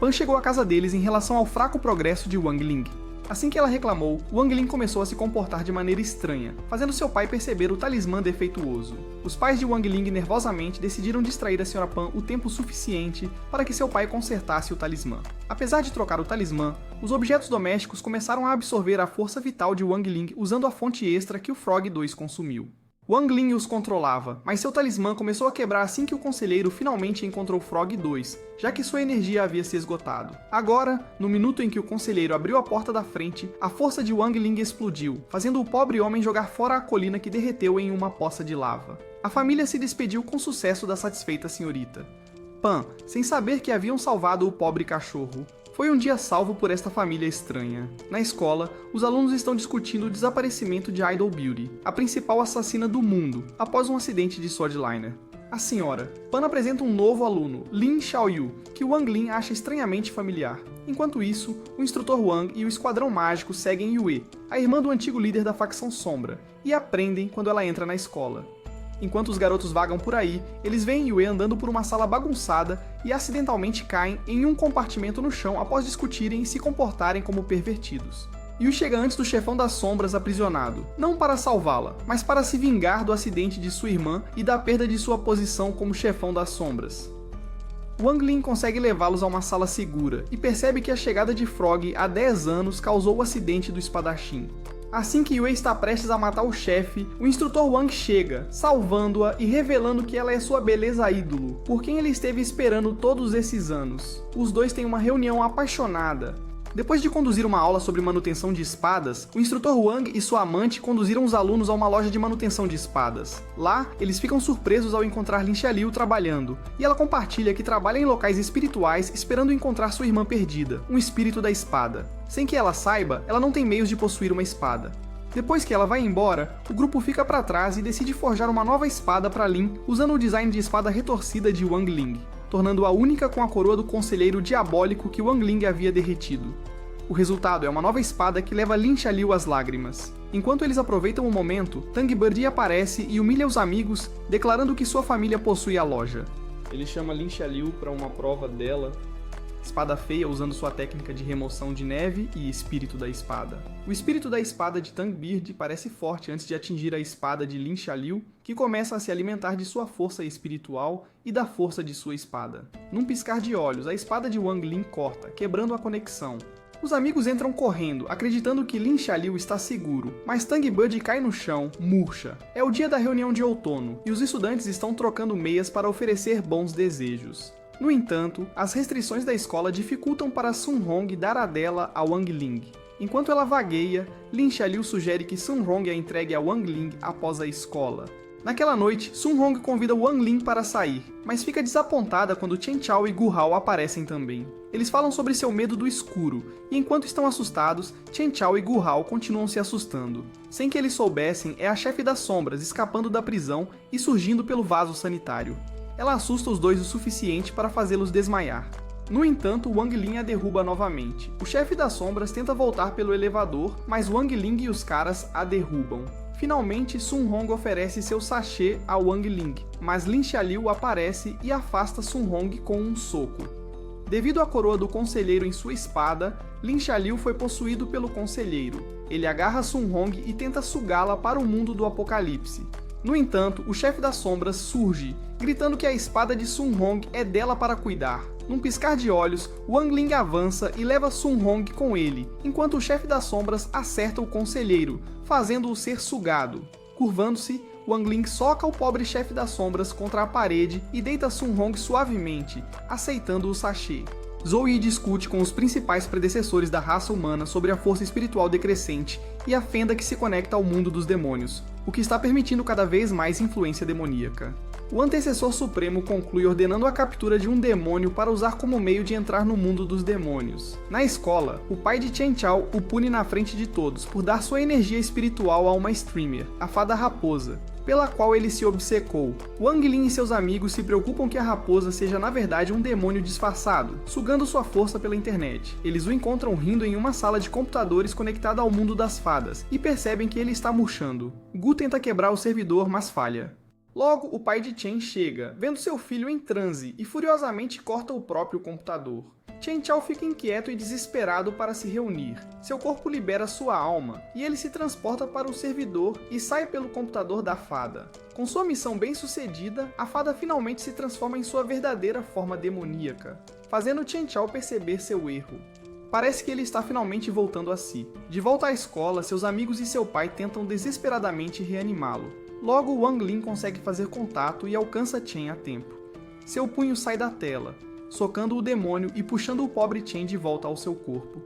Pan chegou à casa deles em relação ao fraco progresso de Wang Ling. Assim que ela reclamou, Wang Ling começou a se comportar de maneira estranha, fazendo seu pai perceber o talismã defeituoso. Os pais de Wang Ling nervosamente decidiram distrair a Sra. Pan o tempo suficiente para que seu pai consertasse o talismã. Apesar de trocar o talismã, os objetos domésticos começaram a absorver a força vital de Wang Ling usando a fonte extra que o Frog 2 consumiu. Wang Ling os controlava, mas seu talismã começou a quebrar assim que o conselheiro finalmente encontrou Frog 2, já que sua energia havia se esgotado. Agora, no minuto em que o conselheiro abriu a porta da frente, a força de Wang Ling explodiu, fazendo o pobre homem jogar fora a colina que derreteu em uma poça de lava. A família se despediu com sucesso da satisfeita senhorita Pan, sem saber que haviam salvado o pobre cachorro. Foi um dia salvo por esta família estranha. Na escola, os alunos estão discutindo o desaparecimento de Idol Beauty, a principal assassina do mundo, após um acidente de Swordliner. A senhora Pan apresenta um novo aluno, Lin Xiaoyu, que Wang Ling acha estranhamente familiar. Enquanto isso, o instrutor Wang e o esquadrão mágico seguem Yue, a irmã do antigo líder da facção Sombra, e a prendem quando ela entra na escola. Enquanto os garotos vagam por aí, eles veem Yue andando por uma sala bagunçada e acidentalmente caem em um compartimento no chão após discutirem e se comportarem como pervertidos. Yue chega antes do chefão das sombras aprisionado, não para salvá-la, mas para se vingar do acidente de sua irmã e da perda de sua posição como chefão das sombras. Wang Ling consegue levá-los a uma sala segura e percebe que a chegada de Frog há 10 anos causou o acidente do espadachim. Assim que Yue está prestes a matar o chefe, o instrutor Wang chega, salvando-a e revelando que ela é sua beleza ídolo, por quem ele esteve esperando todos esses anos. Os dois têm uma reunião apaixonada. Depois de conduzir uma aula sobre manutenção de espadas, o instrutor Wang e sua amante conduziram os alunos a uma loja de manutenção de espadas. Lá, eles ficam surpresos ao encontrar Lin Xiaoliu trabalhando, e ela compartilha que trabalha em locais espirituais esperando encontrar sua irmã perdida, um espírito da espada. Sem que ela saiba, ela não tem meios de possuir uma espada. Depois que ela vai embora, o grupo fica para trás e decide forjar uma nova espada para Lin usando o design de espada retorcida de Wang Ling, tornando-a única com a coroa do conselheiro diabólico que Wang Ling havia derretido. O resultado é uma nova espada que leva Lin Xiaoliu às lágrimas. Enquanto eles aproveitam o momento, Tang Birdie aparece e humilha os amigos, declarando que sua família possui a loja. Ele chama Lin Xiaoliu para uma prova dela, espada feia usando sua técnica de remoção de neve e espírito da espada. O espírito da espada de Tangbeard parece forte antes de atingir a espada de Lin Xiaoliu, que começa a se alimentar de sua força espiritual e da força de sua espada. Num piscar de olhos, a espada de Wang Ling corta, quebrando a conexão. Os amigos entram correndo, acreditando que Lin Xiaoliu está seguro, mas Tangbeard cai no chão, murcha. É o dia da reunião de outono, e os estudantes estão trocando meias para oferecer bons desejos. No entanto, as restrições da escola dificultam para Sun Hong dar a dela a Wang Ling. Enquanto ela vagueia, Lin Xiaoliu sugere que Sun Hong a entregue a Wang Ling após a escola. Naquela noite, Sun Hong convida Wang Ling para sair, mas fica desapontada quando Chen Chao e Gu Hao aparecem também. Eles falam sobre seu medo do escuro, e enquanto estão assustados, Chen Chao e Gu Hao continuam se assustando. Sem que eles soubessem, é a chefe das sombras escapando da prisão e surgindo pelo vaso sanitário. Ela assusta os dois o suficiente para fazê-los desmaiar. No entanto, Wang Ling a derruba novamente. O chefe das sombras tenta voltar pelo elevador, mas Wang Ling e os caras a derrubam. Finalmente, Sun Hong oferece seu sachê a Wang Ling, mas Lin Xiaoliu aparece e afasta Sun Hong com um soco. Devido à coroa do conselheiro em sua espada, Lin Xiaoliu foi possuído pelo conselheiro. Ele agarra Sun Hong e tenta sugá-la para o mundo do apocalipse. No entanto, o chefe das sombras surge, gritando que a espada de Sun Hong é dela para cuidar. Num piscar de olhos, Wang Ling avança e leva Sun Hong com ele, enquanto o chefe das sombras acerta o conselheiro, fazendo-o ser sugado. Curvando-se, Wang Ling soca o pobre chefe das sombras contra a parede e deita Sun Hong suavemente, aceitando o sachê. Zoe discute com os principais predecessores da raça humana sobre a força espiritual decrescente e a fenda que se conecta ao mundo dos demônios, o que está permitindo cada vez mais influência demoníaca. O antecessor supremo conclui ordenando a captura de um demônio para usar como meio de entrar no mundo dos demônios. Na escola, o pai de Chen Chao o pune na frente de todos por dar sua energia espiritual a uma streamer, a fada raposa, pela qual ele se obcecou. Wang Ling e seus amigos se preocupam que a raposa seja na verdade um demônio disfarçado, sugando sua força pela internet. Eles o encontram rindo em uma sala de computadores conectada ao mundo das fadas, e percebem que ele está murchando. Gu tenta quebrar o servidor, mas falha. Logo, o pai de Chen chega, vendo seu filho em transe, e furiosamente corta o próprio computador. Chen Chao fica inquieto e desesperado para se reunir. Seu corpo libera sua alma, e ele se transporta para o servidor e sai pelo computador da fada. Com sua missão bem sucedida, a fada finalmente se transforma em sua verdadeira forma demoníaca, fazendo Chen Chao perceber seu erro. Parece que ele está finalmente voltando a si. De volta à escola, seus amigos e seu pai tentam desesperadamente reanimá-lo. Logo, Wang Ling consegue fazer contato e alcança Chen a tempo. Seu punho sai da tela, socando o demônio e puxando o pobre Chen de volta ao seu corpo.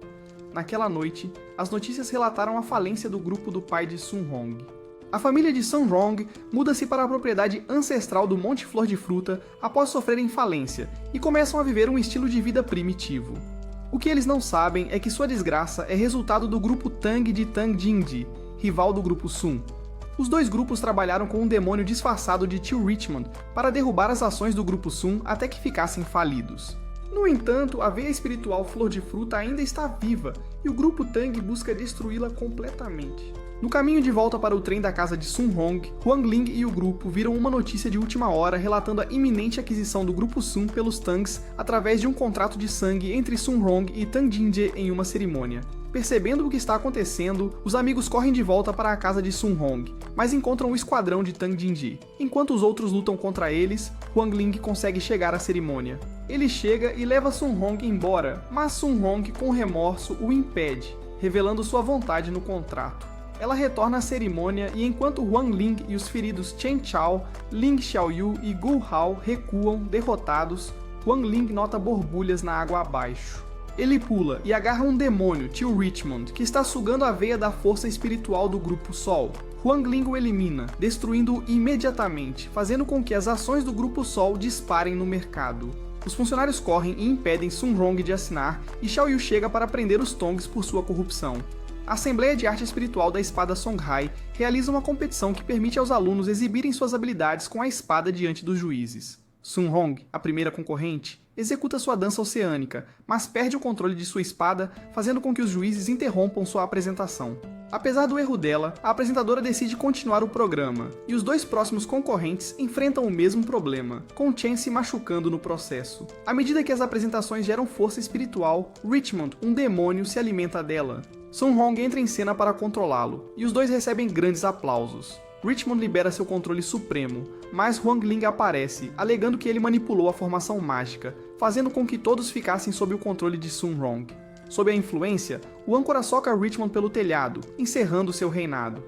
Naquela noite, as notícias relataram a falência do grupo do pai de Sun Hong. A família de Sun Hong muda-se para a propriedade ancestral do Monte Flor de Fruta após sofrerem falência e começam a viver um estilo de vida primitivo. O que eles não sabem é que sua desgraça é resultado do grupo Tang de Tang Jingji, rival do grupo Sun. Os dois grupos trabalharam com um demônio disfarçado de Tio Richmond para derrubar as ações do grupo Sun até que ficassem falidos. No entanto, a veia espiritual Flor de Fruta ainda está viva e o grupo Tang busca destruí-la completamente. No caminho de volta para o trem da casa de Sun Hong, Wang Ling e o grupo viram uma notícia de última hora relatando a iminente aquisição do grupo Sun pelos Tangs através de um contrato de sangue entre Sun Hong e Tang Jingji em uma cerimônia. Percebendo o que está acontecendo, os amigos correm de volta para a casa de Sun Hong, mas encontram o esquadrão de Tang Jingji. Enquanto os outros lutam contra eles, Wang Ling consegue chegar à cerimônia. Ele chega e leva Sun Hong embora, mas Sun Hong, com remorso, o impede, revelando sua vontade no contrato. Ela retorna à cerimônia e enquanto Wang Ling e os feridos Chen Chao, Lin Xiaoliu e Gu Hao recuam, derrotados, Wang Ling nota borbulhas na água abaixo. Ele pula e agarra um demônio, Tio Richmond, que está sugando a veia da força espiritual do Grupo Sol. Wang Ling o elimina, destruindo-o imediatamente, fazendo com que as ações do Grupo Sol disparem no mercado. Os funcionários correm e impedem Sun Hong de assinar, e Xiaoyu chega para prender os Tongs por sua corrupção. A Assembleia de Arte Espiritual da Espada Songhai realiza uma competição que permite aos alunos exibirem suas habilidades com a espada diante dos juízes. Sun Hong, a primeira concorrente, executa sua dança oceânica, mas perde o controle de sua espada, fazendo com que os juízes interrompam sua apresentação. Apesar do erro dela, a apresentadora decide continuar o programa, e os dois próximos concorrentes enfrentam o mesmo problema, com Chen se machucando no processo. À medida que as apresentações geram força espiritual, Richmond, um demônio, se alimenta dela. Sun Hong entra em cena para controlá-lo, e os dois recebem grandes aplausos. Richmond libera seu controle supremo, mas Huang Ling aparece, alegando que ele manipulou a formação mágica, fazendo com que todos ficassem sob o controle de Sun Hong. Sob a influência, o âncora soca Richmond pelo telhado, encerrando seu reinado.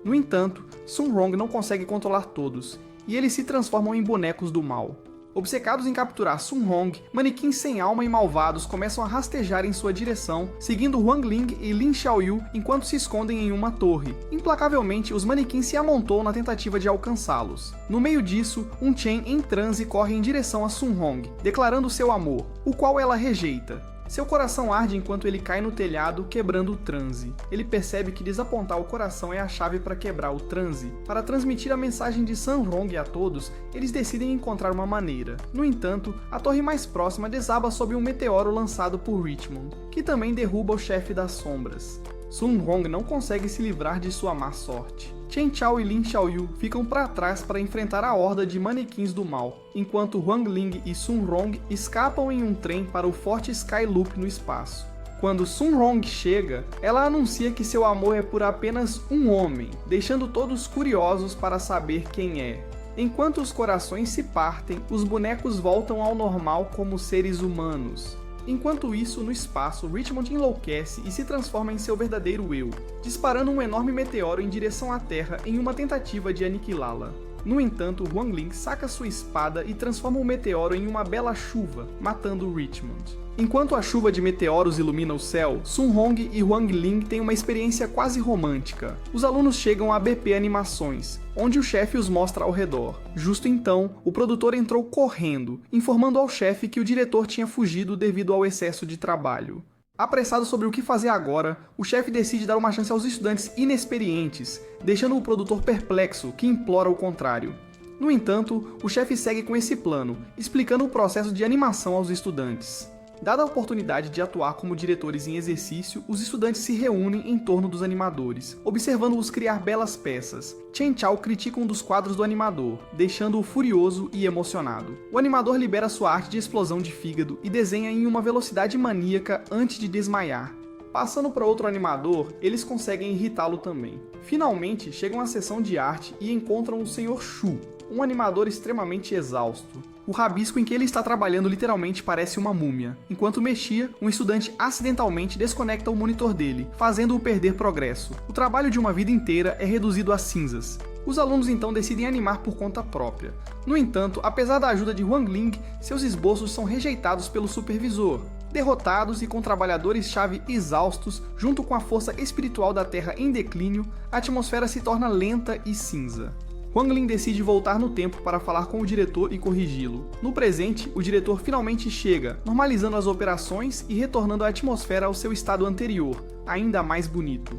No entanto, Sun Hong não consegue controlar todos, e eles se transformam em bonecos do mal. Obcecados em capturar Sun Hong, manequins sem alma e malvados começam a rastejar em sua direção, seguindo Huang Ling e Lin Xiaoyu enquanto se escondem em uma torre. Implacavelmente, os manequins se amontoam na tentativa de alcançá-los. No meio disso, um Chen em transe corre em direção a Sun Hong, declarando seu amor, o qual ela rejeita. Seu coração arde enquanto ele cai no telhado, quebrando o transe. Ele percebe que desapontar o coração é a chave para quebrar o transe. Para transmitir a mensagem de Sun Hong a todos, eles decidem encontrar uma maneira. No entanto, a torre mais próxima desaba sob um meteoro lançado por Richmond, que também derruba o chefe das sombras. Sun Hong não consegue se livrar de sua má sorte. Chen Chao e Lin Xiaoyu ficam para trás para enfrentar a horda de manequins do mal, enquanto Huang Ling e Sun Hong escapam em um trem para o Forte Sky Loop no espaço. Quando Sun Hong chega, ela anuncia que seu amor é por apenas um homem, deixando todos curiosos para saber quem é. Enquanto os corações se partem, os bonecos voltam ao normal como seres humanos. Enquanto isso, no espaço, Richmond enlouquece e se transforma em seu verdadeiro eu, disparando um enorme meteoro em direção à Terra em uma tentativa de aniquilá-la. No entanto, Huang Ling saca sua espada e transforma o meteoro em uma bela chuva, matando Richmond. Enquanto a chuva de meteoros ilumina o céu, Sun Hong e Huang Ling têm uma experiência quase romântica. Os alunos chegam a BP Animações, onde o chefe os mostra ao redor. Justo então, o produtor entrou correndo, informando ao chefe que o diretor tinha fugido devido ao excesso de trabalho. Apressado sobre o que fazer agora, o chefe decide dar uma chance aos estudantes inexperientes, deixando o produtor perplexo, que implora o contrário. No entanto, o chefe segue com esse plano, explicando o processo de animação aos estudantes. Dada a oportunidade de atuar como diretores em exercício, os estudantes se reúnem em torno dos animadores, observando-os criar belas peças. Chen Chao critica um dos quadros do animador, deixando-o furioso e emocionado. O animador libera sua arte de explosão de fígado e desenha em uma velocidade maníaca antes de desmaiar. Passando para outro animador, eles conseguem irritá-lo também. Finalmente, chegam à sessão de arte e encontram o Sr. Shu, um animador extremamente exausto. O rabisco em que ele está trabalhando literalmente parece uma múmia. Enquanto mexia, um estudante acidentalmente desconecta o monitor dele, fazendo-o perder progresso. O trabalho de uma vida inteira é reduzido a cinzas. Os alunos então decidem animar por conta própria. No entanto, apesar da ajuda de Huang Ling, seus esboços são rejeitados pelo supervisor. Derrotados e com trabalhadores-chave exaustos, junto com a força espiritual da Terra em declínio, a atmosfera se torna lenta e cinza. Huang Ling decide voltar no tempo para falar com o diretor e corrigi-lo. No presente, o diretor finalmente chega, normalizando as operações e retornando a atmosfera ao seu estado anterior, ainda mais bonito.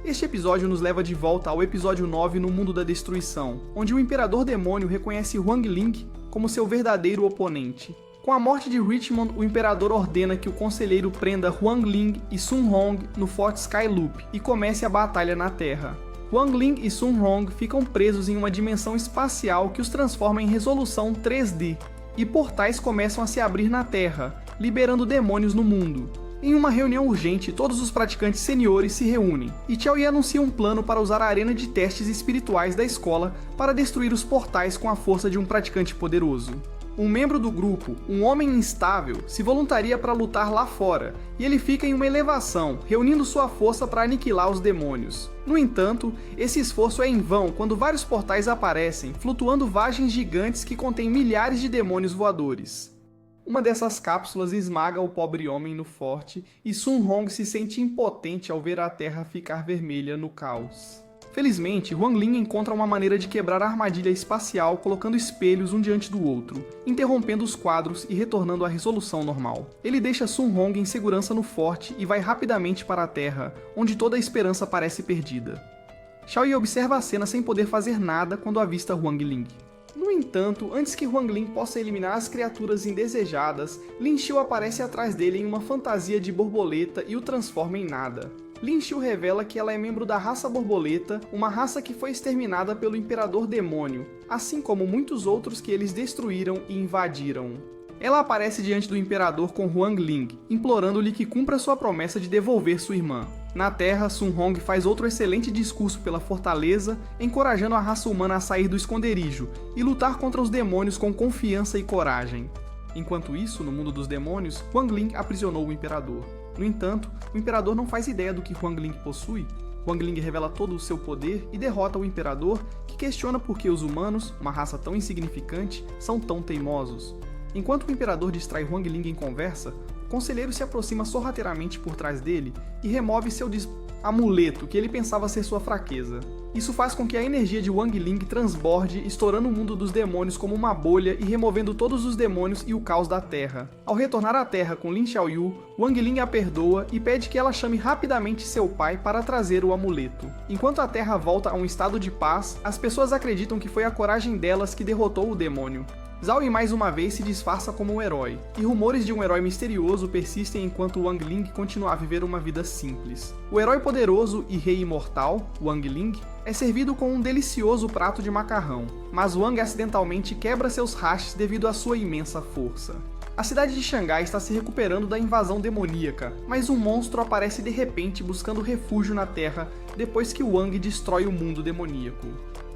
Este episódio nos leva de volta ao episódio 9 no Mundo da Destruição, onde o Imperador Demônio reconhece Huang Ling como seu verdadeiro oponente. Com a morte de Richmond, o Imperador ordena que o conselheiro prenda Huang Ling e Sun Hong no Forte Sky Loop e comece a batalha na Terra. Huang Ling e Sun Hong ficam presos em uma dimensão espacial que os transforma em resolução 3D, e portais começam a se abrir na Terra, liberando demônios no mundo. Em uma reunião urgente, todos os praticantes seniores se reúnem, e Xiaoyi anuncia um plano para usar a arena de testes espirituais da escola para destruir os portais com a força de um praticante poderoso. Um membro do grupo, um homem instável, se voluntaria para lutar lá fora, e ele fica em uma elevação, reunindo sua força para aniquilar os demônios. No entanto, esse esforço é em vão quando vários portais aparecem, flutuando vagens gigantes que contêm milhares de demônios voadores. Uma dessas cápsulas esmaga o pobre homem no forte, e Sun Hong se sente impotente ao ver a Terra ficar vermelha no caos. Felizmente, Huang Ling encontra uma maneira de quebrar a armadilha espacial colocando espelhos um diante do outro, interrompendo os quadros e retornando à resolução normal. Ele deixa Sun Hong em segurança no forte e vai rapidamente para a Terra, onde toda a esperança parece perdida. Xiaoyi observa a cena sem poder fazer nada quando avista Huang Ling. No entanto, antes que Huang Ling possa eliminar as criaturas indesejadas, Lin Xiu aparece atrás dele em uma fantasia de borboleta e o transforma em nada. Lin Xiu revela que ela é membro da raça borboleta, uma raça que foi exterminada pelo Imperador Demônio, assim como muitos outros que eles destruíram e invadiram. Ela aparece diante do Imperador com Huang Ling, implorando-lhe que cumpra sua promessa de devolver sua irmã. Na Terra, Sun Hong faz outro excelente discurso pela fortaleza, encorajando a raça humana a sair do esconderijo e lutar contra os demônios com confiança e coragem. Enquanto isso, no mundo dos demônios, Huang Ling aprisionou o Imperador. No entanto, o Imperador não faz ideia do que Huang Ling possui. Huang Ling revela todo o seu poder e derrota o Imperador, que questiona por que os humanos, uma raça tão insignificante, são tão teimosos. Enquanto o Imperador distrai Huang Ling em conversa, o conselheiro se aproxima sorrateiramente por trás dele e remove seu amuleto, que ele pensava ser sua fraqueza. Isso faz com que a energia de Huang Ling transborde, estourando o mundo dos demônios como uma bolha e removendo todos os demônios e o caos da Terra. Ao retornar à Terra com Lin Xiaoyu, Huang Ling a perdoa e pede que ela chame rapidamente seu pai para trazer o amuleto. Enquanto a Terra volta a um estado de paz, as pessoas acreditam que foi a coragem delas que derrotou o demônio. Zhao Yi mais uma vez se disfarça como um herói, e rumores de um herói misterioso persistem enquanto Wang Ling continua a viver uma vida simples. O herói poderoso e rei imortal, Wang Ling, é servido com um delicioso prato de macarrão, mas Wang acidentalmente quebra seus hashes devido à sua imensa força. A cidade de Xangai está se recuperando da invasão demoníaca, mas um monstro aparece de repente buscando refúgio na Terra depois que Wang destrói o mundo demoníaco.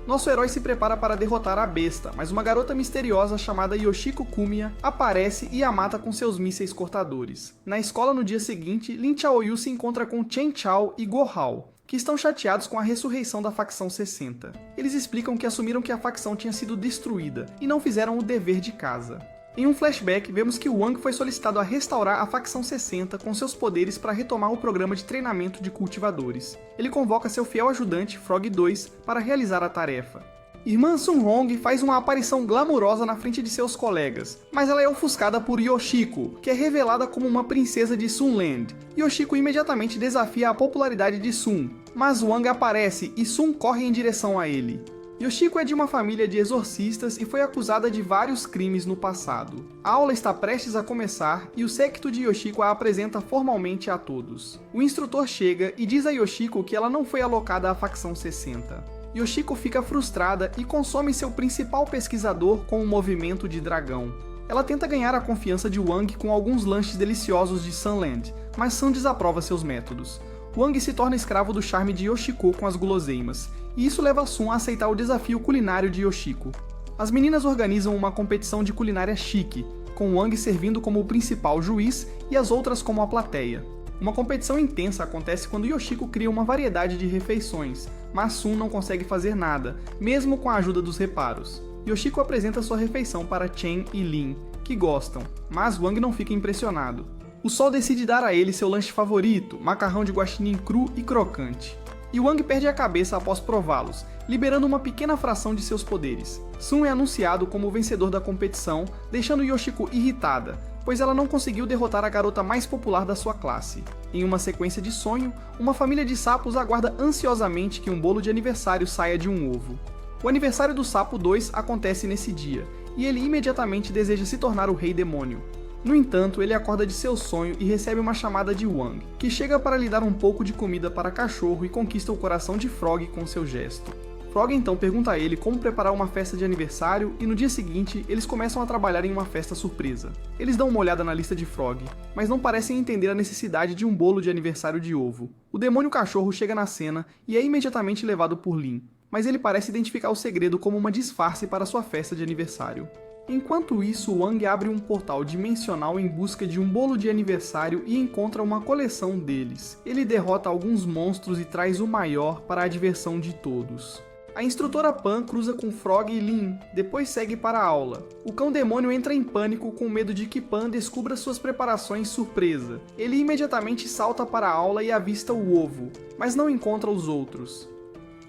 Nosso herói se prepara para derrotar a besta, mas uma garota misteriosa chamada Yoshiko Kumiya aparece e a mata com seus mísseis cortadores. Na escola no dia seguinte, Lin Xiaoyu se encontra com Chen Chao e Go Hao, que estão chateados com a ressurreição da facção 60. Eles explicam que assumiram que a facção tinha sido destruída e não fizeram o dever de casa. Em um flashback, vemos que Wang foi solicitado a restaurar a facção 60 com seus poderes para retomar o programa de treinamento de cultivadores. Ele convoca seu fiel ajudante, Frog 2, para realizar a tarefa. Irmã Sun Hong faz uma aparição glamurosa na frente de seus colegas, mas ela é ofuscada por Yoshiko, que é revelada como uma princesa de Sunland. Yoshiko imediatamente desafia a popularidade de Sun, mas Wang aparece e Sun corre em direção a ele. Yoshiko é de uma família de exorcistas e foi acusada de vários crimes no passado. A aula está prestes a começar e o séquito de Yoshiko a apresenta formalmente a todos. O instrutor chega e diz a Yoshiko que ela não foi alocada à facção 60. Yoshiko fica frustrada e consome seu principal pesquisador com um movimento de dragão. Ela tenta ganhar a confiança de Wang com alguns lanches deliciosos de Sunland, mas Sun desaprova seus métodos. Wang se torna escravo do charme de Yoshiko com as guloseimas, e isso leva Sun a aceitar o desafio culinário de Yoshiko. As meninas organizam uma competição de culinária chique, com Wang servindo como o principal juiz e as outras como a plateia. Uma competição intensa acontece quando Yoshiko cria uma variedade de refeições, mas Sun não consegue fazer nada, mesmo com a ajuda dos reparos. Yoshiko apresenta sua refeição para Chen e Lin, que gostam, mas Wang não fica impressionado. O Sol decide dar a ele seu lanche favorito, macarrão de guaxinim cru e crocante. E Wang perde a cabeça após prová-los, liberando uma pequena fração de seus poderes. Sun é anunciado como o vencedor da competição, deixando Yoshiko irritada, pois ela não conseguiu derrotar a garota mais popular da sua classe. Em uma sequência de sonho, uma família de sapos aguarda ansiosamente que um bolo de aniversário saia de um ovo. O aniversário do Sapo 2 acontece nesse dia, e ele imediatamente deseja se tornar o Rei Demônio. No entanto, ele acorda de seu sonho e recebe uma chamada de Wang, que chega para lhe dar um pouco de comida para cachorro e conquista o coração de Frog com seu gesto. Frog então pergunta a ele como preparar uma festa de aniversário e no dia seguinte eles começam a trabalhar em uma festa surpresa. Eles dão uma olhada na lista de Frog, mas não parecem entender a necessidade de um bolo de aniversário de ovo. O demônio cachorro chega na cena e é imediatamente levado por Lin, mas ele parece identificar o segredo como uma disfarce para sua festa de aniversário. Enquanto isso, Wang abre um portal dimensional em busca de um bolo de aniversário e encontra uma coleção deles. Ele derrota alguns monstros e traz o maior para a diversão de todos. A instrutora Pan cruza com Frog e Lin, depois segue para a aula. O cão demônio entra em pânico com medo de que Pan descubra suas preparações surpresa. Ele imediatamente salta para a aula e avista o ovo, mas não encontra os outros.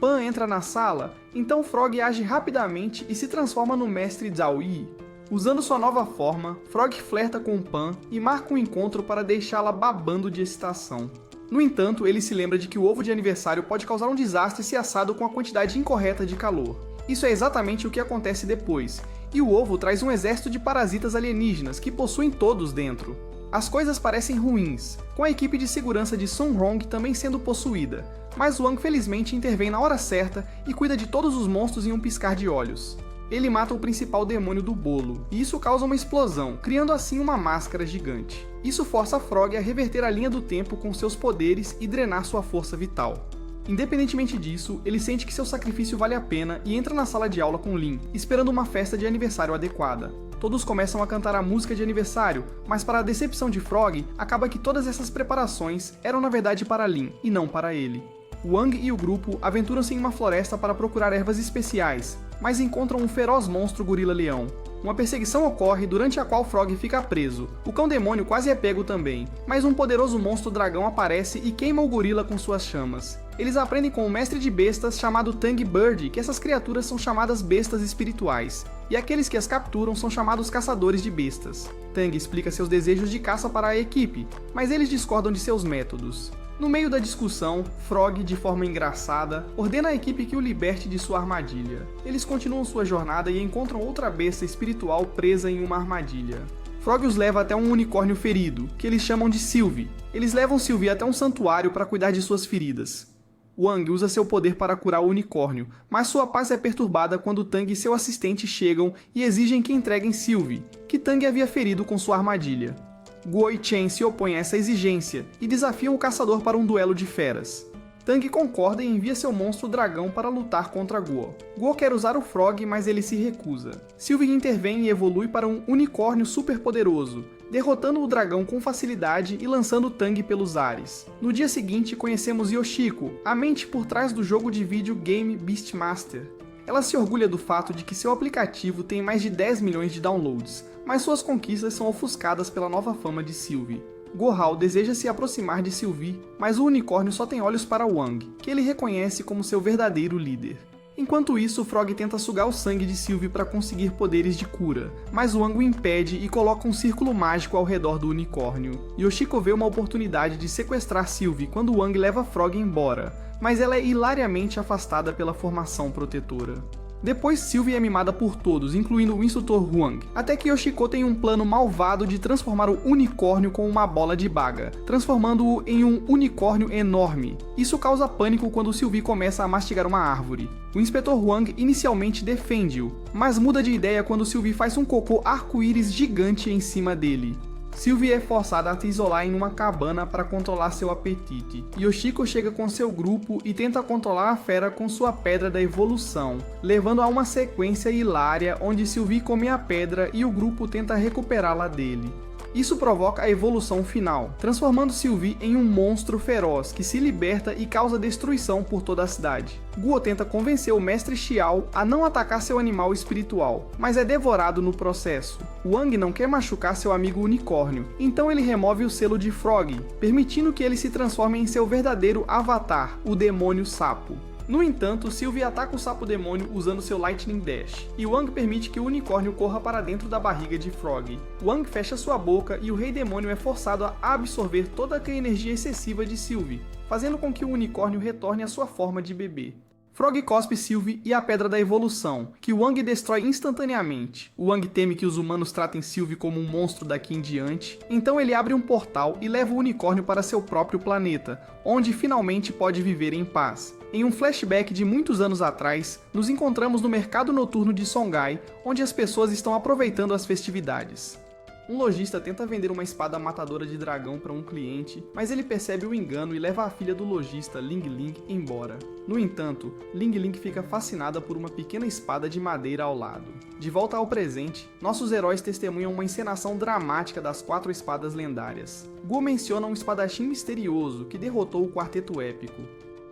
Pan entra na sala, então Frog age rapidamente e se transforma no mestre Zhao Yi. Usando sua nova forma, Frog flerta com Pan e marca um encontro para deixá-la babando de excitação. No entanto, ele se lembra de que o ovo de aniversário pode causar um desastre se assado com a quantidade incorreta de calor. Isso é exatamente o que acontece depois, e o ovo traz um exército de parasitas alienígenas que possuem todos dentro. As coisas parecem ruins, com a equipe de segurança de Sun Hong também sendo possuída, mas Wang felizmente intervém na hora certa e cuida de todos os monstros em um piscar de olhos. Ele mata o principal demônio do bolo, e isso causa uma explosão, criando assim uma máscara gigante. Isso força Frog a reverter a linha do tempo com seus poderes e drenar sua força vital. Independentemente disso, ele sente que seu sacrifício vale a pena e entra na sala de aula com Lin, esperando uma festa de aniversário adequada. Todos começam a cantar a música de aniversário, mas para a decepção de Frog, acaba que todas essas preparações eram na verdade para Lin, e não para ele. Wang e o grupo aventuram-se em uma floresta para procurar ervas especiais, mas encontram um feroz monstro gorila-leão. Uma perseguição ocorre durante a qual Frog fica preso. O cão-demônio quase é pego também, mas um poderoso monstro-dragão aparece e queima o gorila com suas chamas. Eles aprendem com um mestre de bestas chamado Tang Bird que essas criaturas são chamadas bestas espirituais, e aqueles que as capturam são chamados caçadores de bestas. Tang explica seus desejos de caça para a equipe, mas eles discordam de seus métodos. No meio da discussão, Frog, de forma engraçada, ordena à equipe que o liberte de sua armadilha. Eles continuam sua jornada e encontram outra besta espiritual presa em uma armadilha. Frog os leva até um unicórnio ferido, que eles chamam de Sylvie. Eles levam Sylvie até um santuário para cuidar de suas feridas. Wang usa seu poder para curar o unicórnio, mas sua paz é perturbada quando Tang e seu assistente chegam e exigem que entreguem Sylvie, que Tang havia ferido com sua armadilha. Guo e Chen se opõem a essa exigência e desafiam o caçador para um duelo de feras. Tang concorda e envia seu monstro dragão para lutar contra Guo. Guo quer usar o Frog, mas ele se recusa. Sylvie intervém e evolui para um unicórnio super poderoso, derrotando o dragão com facilidade e lançando Tang pelos ares. No dia seguinte, conhecemos Yoshiko, a mente por trás do jogo de vídeo Game Beastmaster. Ela se orgulha do fato de que seu aplicativo tem mais de 10 milhões de downloads, mas suas conquistas são ofuscadas pela nova fama de Sylvie. Gohal deseja se aproximar de Sylvie, mas o unicórnio só tem olhos para Wang, que ele reconhece como seu verdadeiro líder. Enquanto isso, Frog tenta sugar o sangue de Sylvie para conseguir poderes de cura, mas Wang o impede e coloca um círculo mágico ao redor do unicórnio. Yoshiko vê uma oportunidade de sequestrar Sylvie quando Wang leva Frog embora, mas ela é hilariamente afastada pela formação protetora. Depois Sylvie é mimada por todos, incluindo o instrutor Huang, até que Yoshiko tem um plano malvado de transformar o unicórnio com uma bola de baga, transformando-o em um unicórnio enorme. Isso causa pânico quando Sylvie começa a mastigar uma árvore. O inspetor Huang inicialmente defende-o, mas muda de ideia quando Sylvie faz um cocô arco-íris gigante em cima dele. Sylvie é forçada a se isolar em uma cabana para controlar seu apetite. Yoshiko chega com seu grupo e tenta controlar a fera com sua pedra da evolução, levando a uma sequência hilária onde Sylvie come a pedra e o grupo tenta recuperá-la dele. Isso provoca a evolução final, transformando Sylvie em um monstro feroz que se liberta e causa destruição por toda a cidade. Guo tenta convencer o mestre Xiao a não atacar seu animal espiritual, mas é devorado no processo. Wang não quer machucar seu amigo unicórnio, então ele remove o selo de Frog, permitindo que ele se transforme em seu verdadeiro avatar, o demônio sapo. No entanto, Sylvie ataca o sapo demônio usando seu Lightning Dash, e Wang permite que o unicórnio corra para dentro da barriga de Frog. Wang fecha sua boca e o rei demônio é forçado a absorver toda a energia excessiva de Sylvie, fazendo com que o unicórnio retorne à sua forma de bebê. Frog cospe Sylvie e a Pedra da Evolução, que Wang destrói instantaneamente. Wang teme que os humanos tratem Sylvie como um monstro daqui em diante, então ele abre um portal e leva o unicórnio para seu próprio planeta, onde finalmente pode viver em paz. Em um flashback de muitos anos atrás, nos encontramos no mercado noturno de Songhai, onde as pessoas estão aproveitando as festividades. Um lojista tenta vender uma espada matadora de dragão para um cliente, mas ele percebe o engano e leva a filha do lojista, Ling Ling, embora. No entanto, Ling Ling fica fascinada por uma pequena espada de madeira ao lado. De volta ao presente, nossos heróis testemunham uma encenação dramática das 4 espadas lendárias. Guo menciona um espadachim misterioso que derrotou o quarteto épico,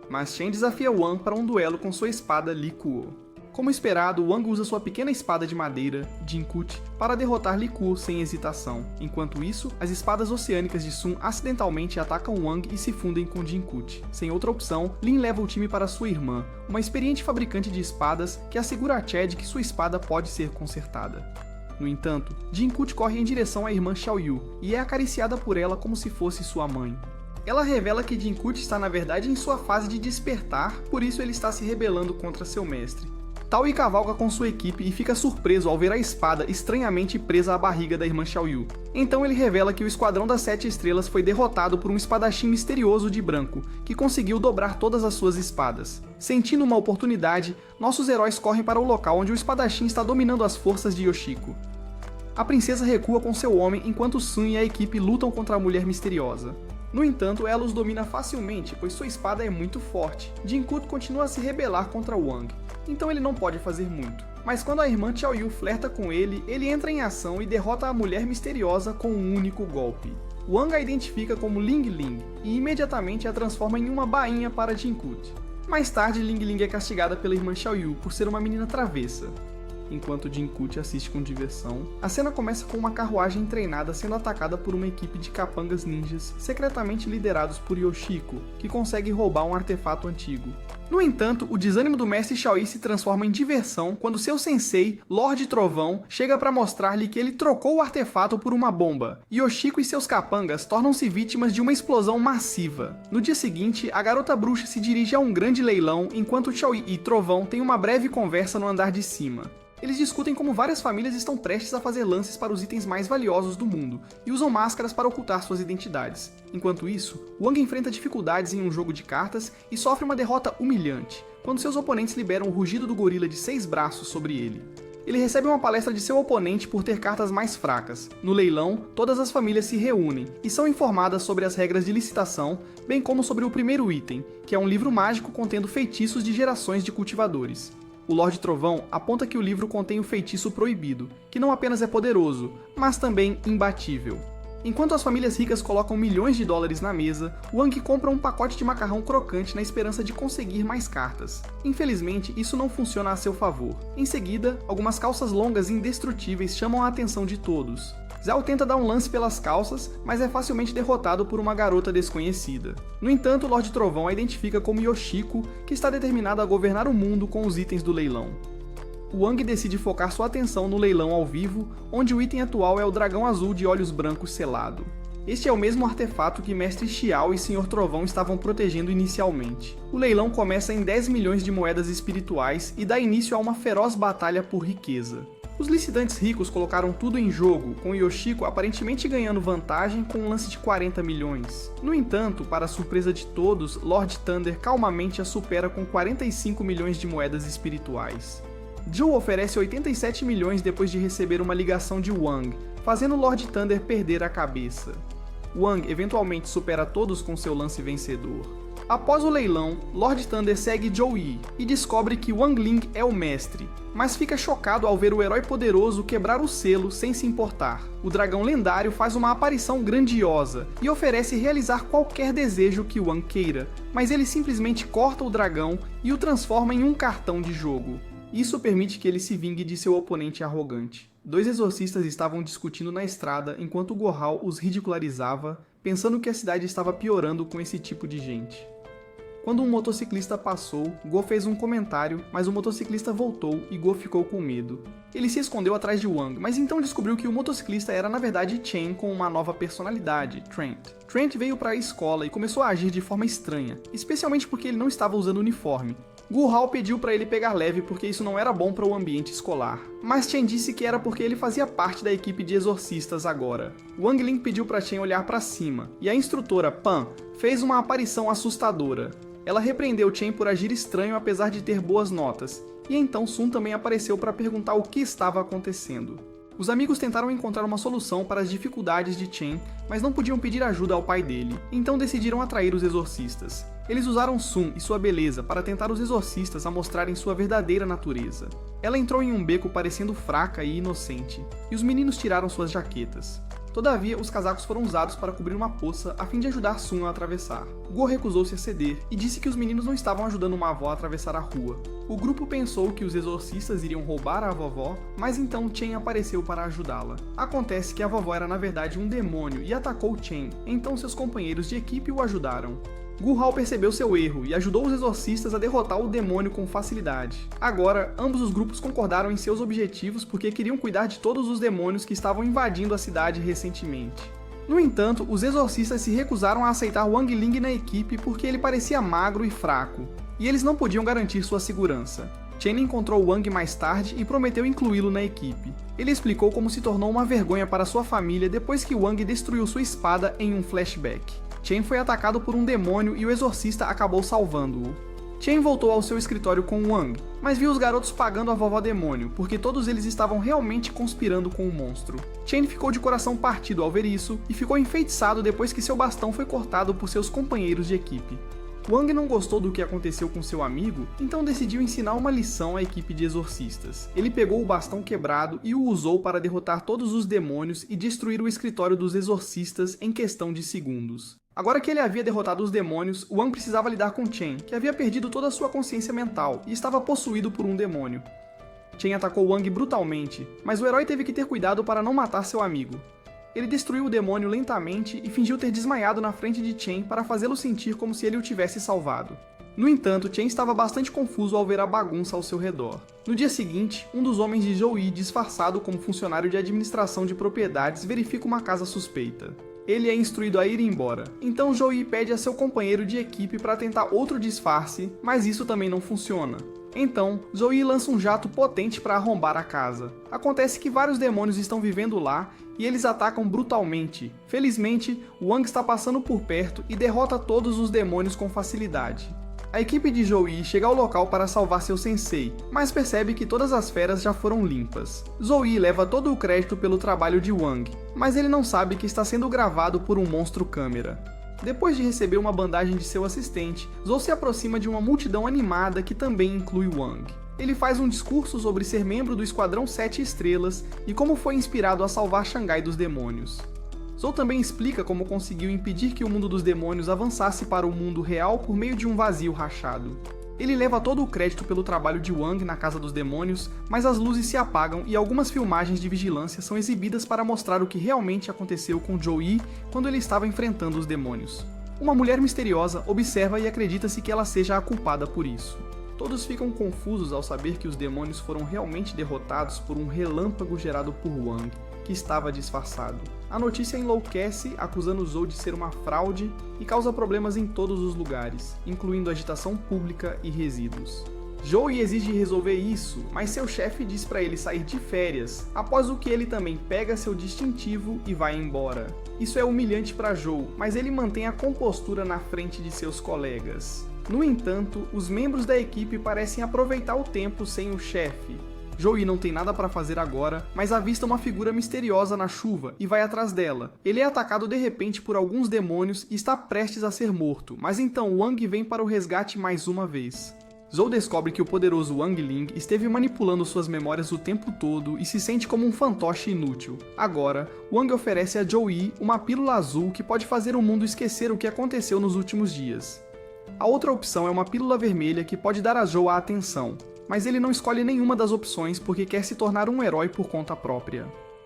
mas Chen desafia Wang para um duelo com sua espada Li Kuo. Como esperado, Wang usa sua pequena espada de madeira, Jinkut, para derrotar Li Kuo sem hesitação. Enquanto isso, as espadas oceânicas de Sun acidentalmente atacam Wang e se fundem com Jinkut. Sem outra opção, Lin leva o time para sua irmã, uma experiente fabricante de espadas que assegura a Chad que sua espada pode ser consertada. No entanto, Jinkut corre em direção à irmã Xiaoyu e é acariciada por ela como se fosse sua mãe. Ela revela que Jinkut está na verdade em sua fase de despertar, por isso ele está se rebelando contra seu mestre. Taoyi cavalga com sua equipe e fica surpreso ao ver a espada estranhamente presa à barriga da irmã Xiaoyu. Então ele revela que o Esquadrão das 7 Estrelas foi derrotado por um espadachim misterioso de branco, que conseguiu dobrar todas as suas espadas. Sentindo uma oportunidade, nossos heróis correm para o local onde o espadachim está dominando as forças de Yoshiko. A princesa recua com seu homem enquanto Sun e a equipe lutam contra a mulher misteriosa. No entanto, ela os domina facilmente, pois sua espada é muito forte. Jinkut continua a se rebelar contra Wang, então ele não pode fazer muito. Mas quando a irmã Xiaoyu flerta com ele, ele entra em ação e derrota a mulher misteriosa com um único golpe. Wang a identifica como Ling Ling e imediatamente a transforma em uma bainha para Jinkut. Mais tarde, Ling Ling é castigada pela irmã Xiaoyu por ser uma menina travessa. Enquanto Jinkut assiste com diversão, a cena começa com uma carruagem treinada sendo atacada por uma equipe de capangas ninjas secretamente liderados por Yoshiko, que consegue roubar um artefato antigo. No entanto, o desânimo do mestre Xiaoyi se transforma em diversão quando seu sensei, Lorde Trovão, chega para mostrar-lhe que ele trocou o artefato por uma bomba. Yoshiko e seus capangas tornam-se vítimas de uma explosão massiva. No dia seguinte, a garota bruxa se dirige a um grande leilão enquanto Xiaoyi e Trovão têm uma breve conversa no andar de cima. Eles discutem como várias famílias estão prestes a fazer lances para os itens mais valiosos do mundo, e usam máscaras para ocultar suas identidades. Enquanto isso, Wang enfrenta dificuldades em um jogo de cartas e sofre uma derrota humilhante, quando seus oponentes liberam o rugido do gorila de 6 braços sobre ele. Ele recebe uma palestra de seu oponente por ter cartas mais fracas. No leilão, todas as famílias se reúnem e são informadas sobre as regras de licitação, bem como sobre o primeiro item, que é um livro mágico contendo feitiços de gerações de cultivadores. O Lorde Trovão aponta que o livro contém o feitiço proibido, que não apenas é poderoso, mas também imbatível. Enquanto as famílias ricas colocam milhões de dólares na mesa, Wang compra um pacote de macarrão crocante na esperança de conseguir mais cartas. Infelizmente, isso não funciona a seu favor. Em seguida, algumas calças longas e indestrutíveis chamam a atenção de todos. Zhao tenta dar um lance pelas calças, mas é facilmente derrotado por uma garota desconhecida. No entanto, Lorde Trovão a identifica como Yoshiko, que está determinado a governar o mundo com os itens do leilão. Wang decide focar sua atenção no leilão ao vivo, onde o item atual é o dragão azul de olhos brancos selado. Este é o mesmo artefato que Mestre Xiao e Sr. Trovão estavam protegendo inicialmente. O leilão começa em 10 milhões de moedas espirituais e dá início a uma feroz batalha por riqueza. Os licitantes ricos colocaram tudo em jogo, com Yoshiko aparentemente ganhando vantagem com um lance de 40 milhões. No entanto, para a surpresa de todos, Lord Thunder calmamente a supera com 45 milhões de moedas espirituais. Joe oferece 87 milhões depois de receber uma ligação de Wang, fazendo Lord Thunder perder a cabeça. Wang eventualmente supera todos com seu lance vencedor. Após o leilão, Lord Thunder segue Zhou Yi e descobre que Wang Ling é o mestre, mas fica chocado ao ver o herói poderoso quebrar o selo sem se importar. O dragão lendário faz uma aparição grandiosa e oferece realizar qualquer desejo que Wang queira, mas ele simplesmente corta o dragão e o transforma em um cartão de jogo. Isso permite que ele se vingue de seu oponente arrogante. 2 exorcistas estavam discutindo na estrada enquanto Gohal os ridicularizava, pensando que a cidade estava piorando com esse tipo de gente. Quando um motociclista passou, Go fez um comentário, mas o motociclista voltou e Go ficou com medo. Ele se escondeu atrás de Wang, mas então descobriu que o motociclista era na verdade Chen com uma nova personalidade, Trent. Trent veio para a escola e começou a agir de forma estranha, especialmente porque ele não estava usando uniforme. Gohal pediu para ele pegar leve porque isso não era bom para o ambiente escolar, mas Chen disse que era porque ele fazia parte da equipe de exorcistas agora. Wang Ling pediu para Chen olhar para cima, e a instrutora Pan fez uma aparição assustadora. Ela repreendeu Chen por agir estranho apesar de ter boas notas, e então Sun também apareceu para perguntar o que estava acontecendo. Os amigos tentaram encontrar uma solução para as dificuldades de Chen, mas não podiam pedir ajuda ao pai dele, então decidiram atrair os exorcistas. Eles usaram Sun e sua beleza para tentar os exorcistas a mostrarem sua verdadeira natureza. Ela entrou em um beco parecendo fraca e inocente, e os meninos tiraram suas jaquetas. Todavia, os casacos foram usados para cobrir uma poça a fim de ajudar Sun a atravessar. Go recusou-se a ceder e disse que os meninos não estavam ajudando uma avó a atravessar a rua. O grupo pensou que os exorcistas iriam roubar a vovó, mas então Chen apareceu para ajudá-la. Acontece que a vovó era na verdade um demônio e atacou Chen, então seus companheiros de equipe o ajudaram. Gohal percebeu seu erro e ajudou os exorcistas a derrotar o demônio com facilidade. Agora, ambos os grupos concordaram em seus objetivos porque queriam cuidar de todos os demônios que estavam invadindo a cidade recentemente. No entanto, os exorcistas se recusaram a aceitar Wang Ling na equipe porque ele parecia magro e fraco, e eles não podiam garantir sua segurança. Chen encontrou Wang mais tarde e prometeu incluí-lo na equipe. Ele explicou como se tornou uma vergonha para sua família depois que Wang destruiu sua espada em um flashback. Chen foi atacado por um demônio e o exorcista acabou salvando-o. Chen voltou ao seu escritório com Wang, mas viu os garotos pagando a vovó demônio, porque todos eles estavam realmente conspirando com o monstro. Chen ficou de coração partido ao ver isso e ficou enfeitiçado depois que seu bastão foi cortado por seus companheiros de equipe. Wang não gostou do que aconteceu com seu amigo, então decidiu ensinar uma lição à equipe de exorcistas. Ele pegou o bastão quebrado e o usou para derrotar todos os demônios e destruir o escritório dos exorcistas em questão de segundos. Agora que ele havia derrotado os demônios, Wang precisava lidar com Chen, que havia perdido toda a sua consciência mental e estava possuído por um demônio. Chen atacou Wang brutalmente, mas o herói teve que ter cuidado para não matar seu amigo. Ele destruiu o demônio lentamente e fingiu ter desmaiado na frente de Chen para fazê-lo sentir como se ele o tivesse salvado. No entanto, Chen estava bastante confuso ao ver a bagunça ao seu redor. No dia seguinte, um dos homens de Zhou Yi, disfarçado como funcionário de administração de propriedades, verifica uma casa suspeita. Ele é instruído a ir embora. Então Zhou Yi pede a seu companheiro de equipe para tentar outro disfarce, mas isso também não funciona. Então, Zhou Yi lança um jato potente para arrombar a casa. Acontece que vários demônios estão vivendo lá e eles atacam brutalmente. Felizmente, Wang está passando por perto e derrota todos os demônios com facilidade. A equipe de Zhou Yi chega ao local para salvar seu sensei, mas percebe que todas as feras já foram limpas. Zhou Yi leva todo o crédito pelo trabalho de Wang, mas ele não sabe que está sendo gravado por um monstro câmera. Depois de receber uma bandagem de seu assistente, Zhou se aproxima de uma multidão animada que também inclui Wang. Ele faz um discurso sobre ser membro do Esquadrão 7 Estrelas e como foi inspirado a salvar Xangai dos demônios. Zhou também explica como conseguiu impedir que o mundo dos demônios avançasse para o mundo real por meio de um vazio rachado. Ele leva todo o crédito pelo trabalho de Wang na Casa dos Demônios, mas as luzes se apagam e algumas filmagens de vigilância são exibidas para mostrar o que realmente aconteceu com Zhou Yi quando ele estava enfrentando os demônios. Uma mulher misteriosa observa e acredita-se que ela seja a culpada por isso. Todos ficam confusos ao saber que os demônios foram realmente derrotados por um relâmpago gerado por Wang, que estava disfarçado. A notícia enlouquece, acusando Zhou de ser uma fraude e causa problemas em todos os lugares, incluindo agitação pública e resíduos. Zhou exige resolver isso, mas seu chefe diz para ele sair de férias, após o que ele também pega seu distintivo e vai embora. Isso é humilhante para Zhou, mas ele mantém a compostura na frente de seus colegas. No entanto, os membros da equipe parecem aproveitar o tempo sem o chefe. Zhou Yi não tem nada para fazer agora, mas avista uma figura misteriosa na chuva e vai atrás dela. Ele é atacado de repente por alguns demônios e está prestes a ser morto, mas então Wang vem para o resgate mais uma vez. Zhou descobre que o poderoso Wang Ling esteve manipulando suas memórias o tempo todo e se sente como um fantoche inútil. Agora, Wang oferece a Zhou Yi uma pílula azul que pode fazer o mundo esquecer o que aconteceu nos últimos dias. A outra opção é uma pílula vermelha que pode dar a Zhou a atenção, mas ele não escolhe nenhuma das opções porque quer se tornar um herói por conta própria.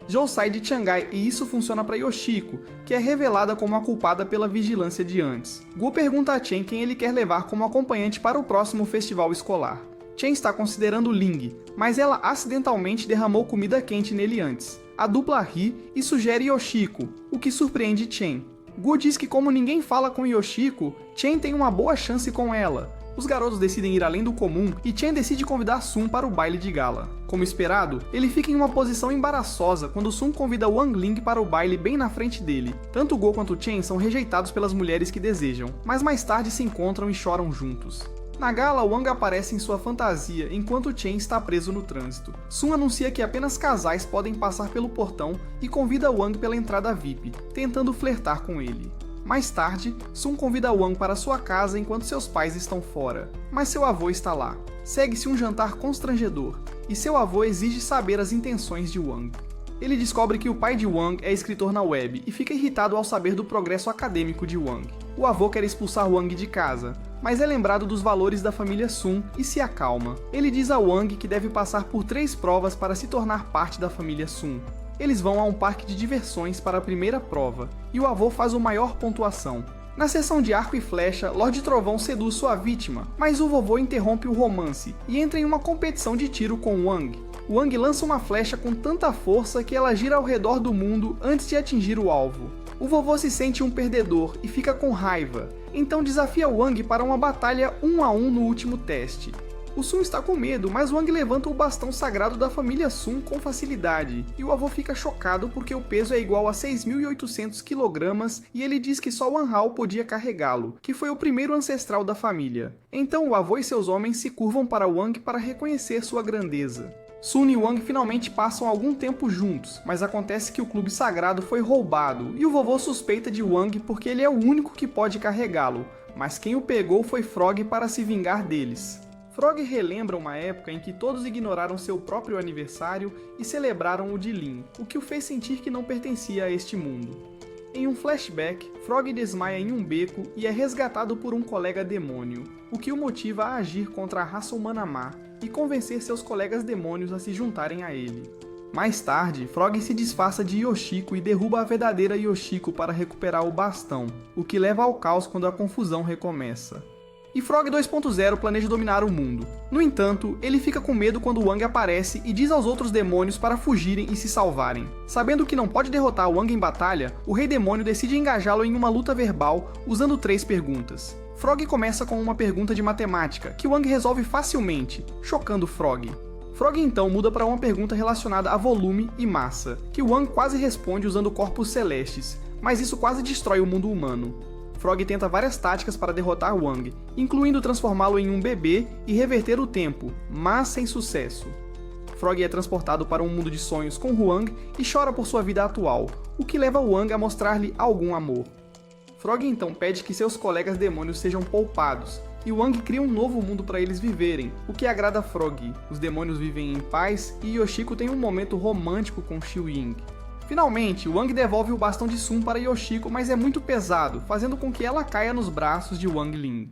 Zhou sai de Xangai e isso funciona para Yoshiko, que é revelada como a culpada pela vigilância de antes. Guo pergunta a Chen quem ele quer levar como acompanhante para o próximo festival escolar. Chen está considerando Ling, mas ela acidentalmente derramou comida quente nele antes. A dupla ri e sugere Yoshiko, o que surpreende Chen. Guo diz que como ninguém fala com Yoshiko, Chen tem uma boa chance com ela. Os garotos decidem ir além do comum e Chen decide convidar Sun para o baile de gala. Como esperado, ele fica em uma posição embaraçosa quando Sun convida Wang Ling para o baile bem na frente dele. Tanto Guo quanto Chen são rejeitados pelas mulheres que desejam, mas mais tarde se encontram e choram juntos. Na gala, Wang aparece em sua fantasia enquanto Chen está preso no trânsito. Sun anuncia que apenas casais podem passar pelo portão e convida Wang pela entrada VIP, tentando flertar com ele. Mais tarde, Sun convida Wang para sua casa enquanto seus pais estão fora, mas seu avô está lá. Segue-se um jantar constrangedor, e seu avô exige saber as intenções de Wang. Ele descobre que o pai de Wang é escritor na web e fica irritado ao saber do progresso acadêmico de Wang. O avô quer expulsar Wang de casa, mas é lembrado dos valores da família Sun e se acalma. Ele diz a Wang que deve passar por 3 provas para se tornar parte da família Sun. Eles vão a um parque de diversões para a primeira prova, e o avô faz a maior pontuação. Na sessão de arco e flecha, Lorde Trovão seduz sua vítima, mas o vovô interrompe o romance e entra em uma competição de tiro com Wang. Wang lança uma flecha com tanta força que ela gira ao redor do mundo antes de atingir o alvo. O vovô se sente um perdedor e fica com raiva, então desafia Wang para uma batalha 1 a 1 no último teste. O Sun está com medo, mas Wang levanta o bastão sagrado da família Sun com facilidade, e o avô fica chocado porque o peso é igual a 6.800 kg e ele diz que só Wan Hao podia carregá-lo, que foi o primeiro ancestral da família. Então o avô e seus homens se curvam para Wang para reconhecer sua grandeza. Sun e Wang finalmente passam algum tempo juntos, mas acontece que o clube sagrado foi roubado, e o vovô suspeita de Wang porque ele é o único que pode carregá-lo, mas quem o pegou foi Frog para se vingar deles. Frog relembra uma época em que todos ignoraram seu próprio aniversário e celebraram o de Lin, o que o fez sentir que não pertencia a este mundo. Em um flashback, Frog desmaia em um beco e é resgatado por um colega demônio, o que o motiva a agir contra a raça humana má e convencer seus colegas demônios a se juntarem a ele. Mais tarde, Frog se disfarça de Yoshiko e derruba a verdadeira Yoshiko para recuperar o bastão, o que leva ao caos quando a confusão recomeça. E Frog 2.0 planeja dominar o mundo. No entanto, ele fica com medo quando Wang aparece e diz aos outros demônios para fugirem e se salvarem. Sabendo que não pode derrotar Wang em batalha, o Rei Demônio decide engajá-lo em uma luta verbal usando 3 perguntas. Frog começa com uma pergunta de matemática, que Wang resolve facilmente, chocando Frog. Frog então muda para uma pergunta relacionada a volume e massa, que Wang quase responde usando corpos celestes, mas isso quase destrói o mundo humano. Frog tenta várias táticas para derrotar Wang, incluindo transformá-lo em um bebê e reverter o tempo, mas sem sucesso. Frog é transportado para um mundo de sonhos com Wang e chora por sua vida atual, o que leva Wang a mostrar-lhe algum amor. Frog então pede que seus colegas demônios sejam poupados, e Wang cria um novo mundo para eles viverem, o que agrada Frog. Os demônios vivem em paz e Yoshiko tem um momento romântico com Xiu Ying. Finalmente, Wang devolve o bastão de Sun para Yoshiko, mas é muito pesado, fazendo com que ela caia nos braços de Wang Lin.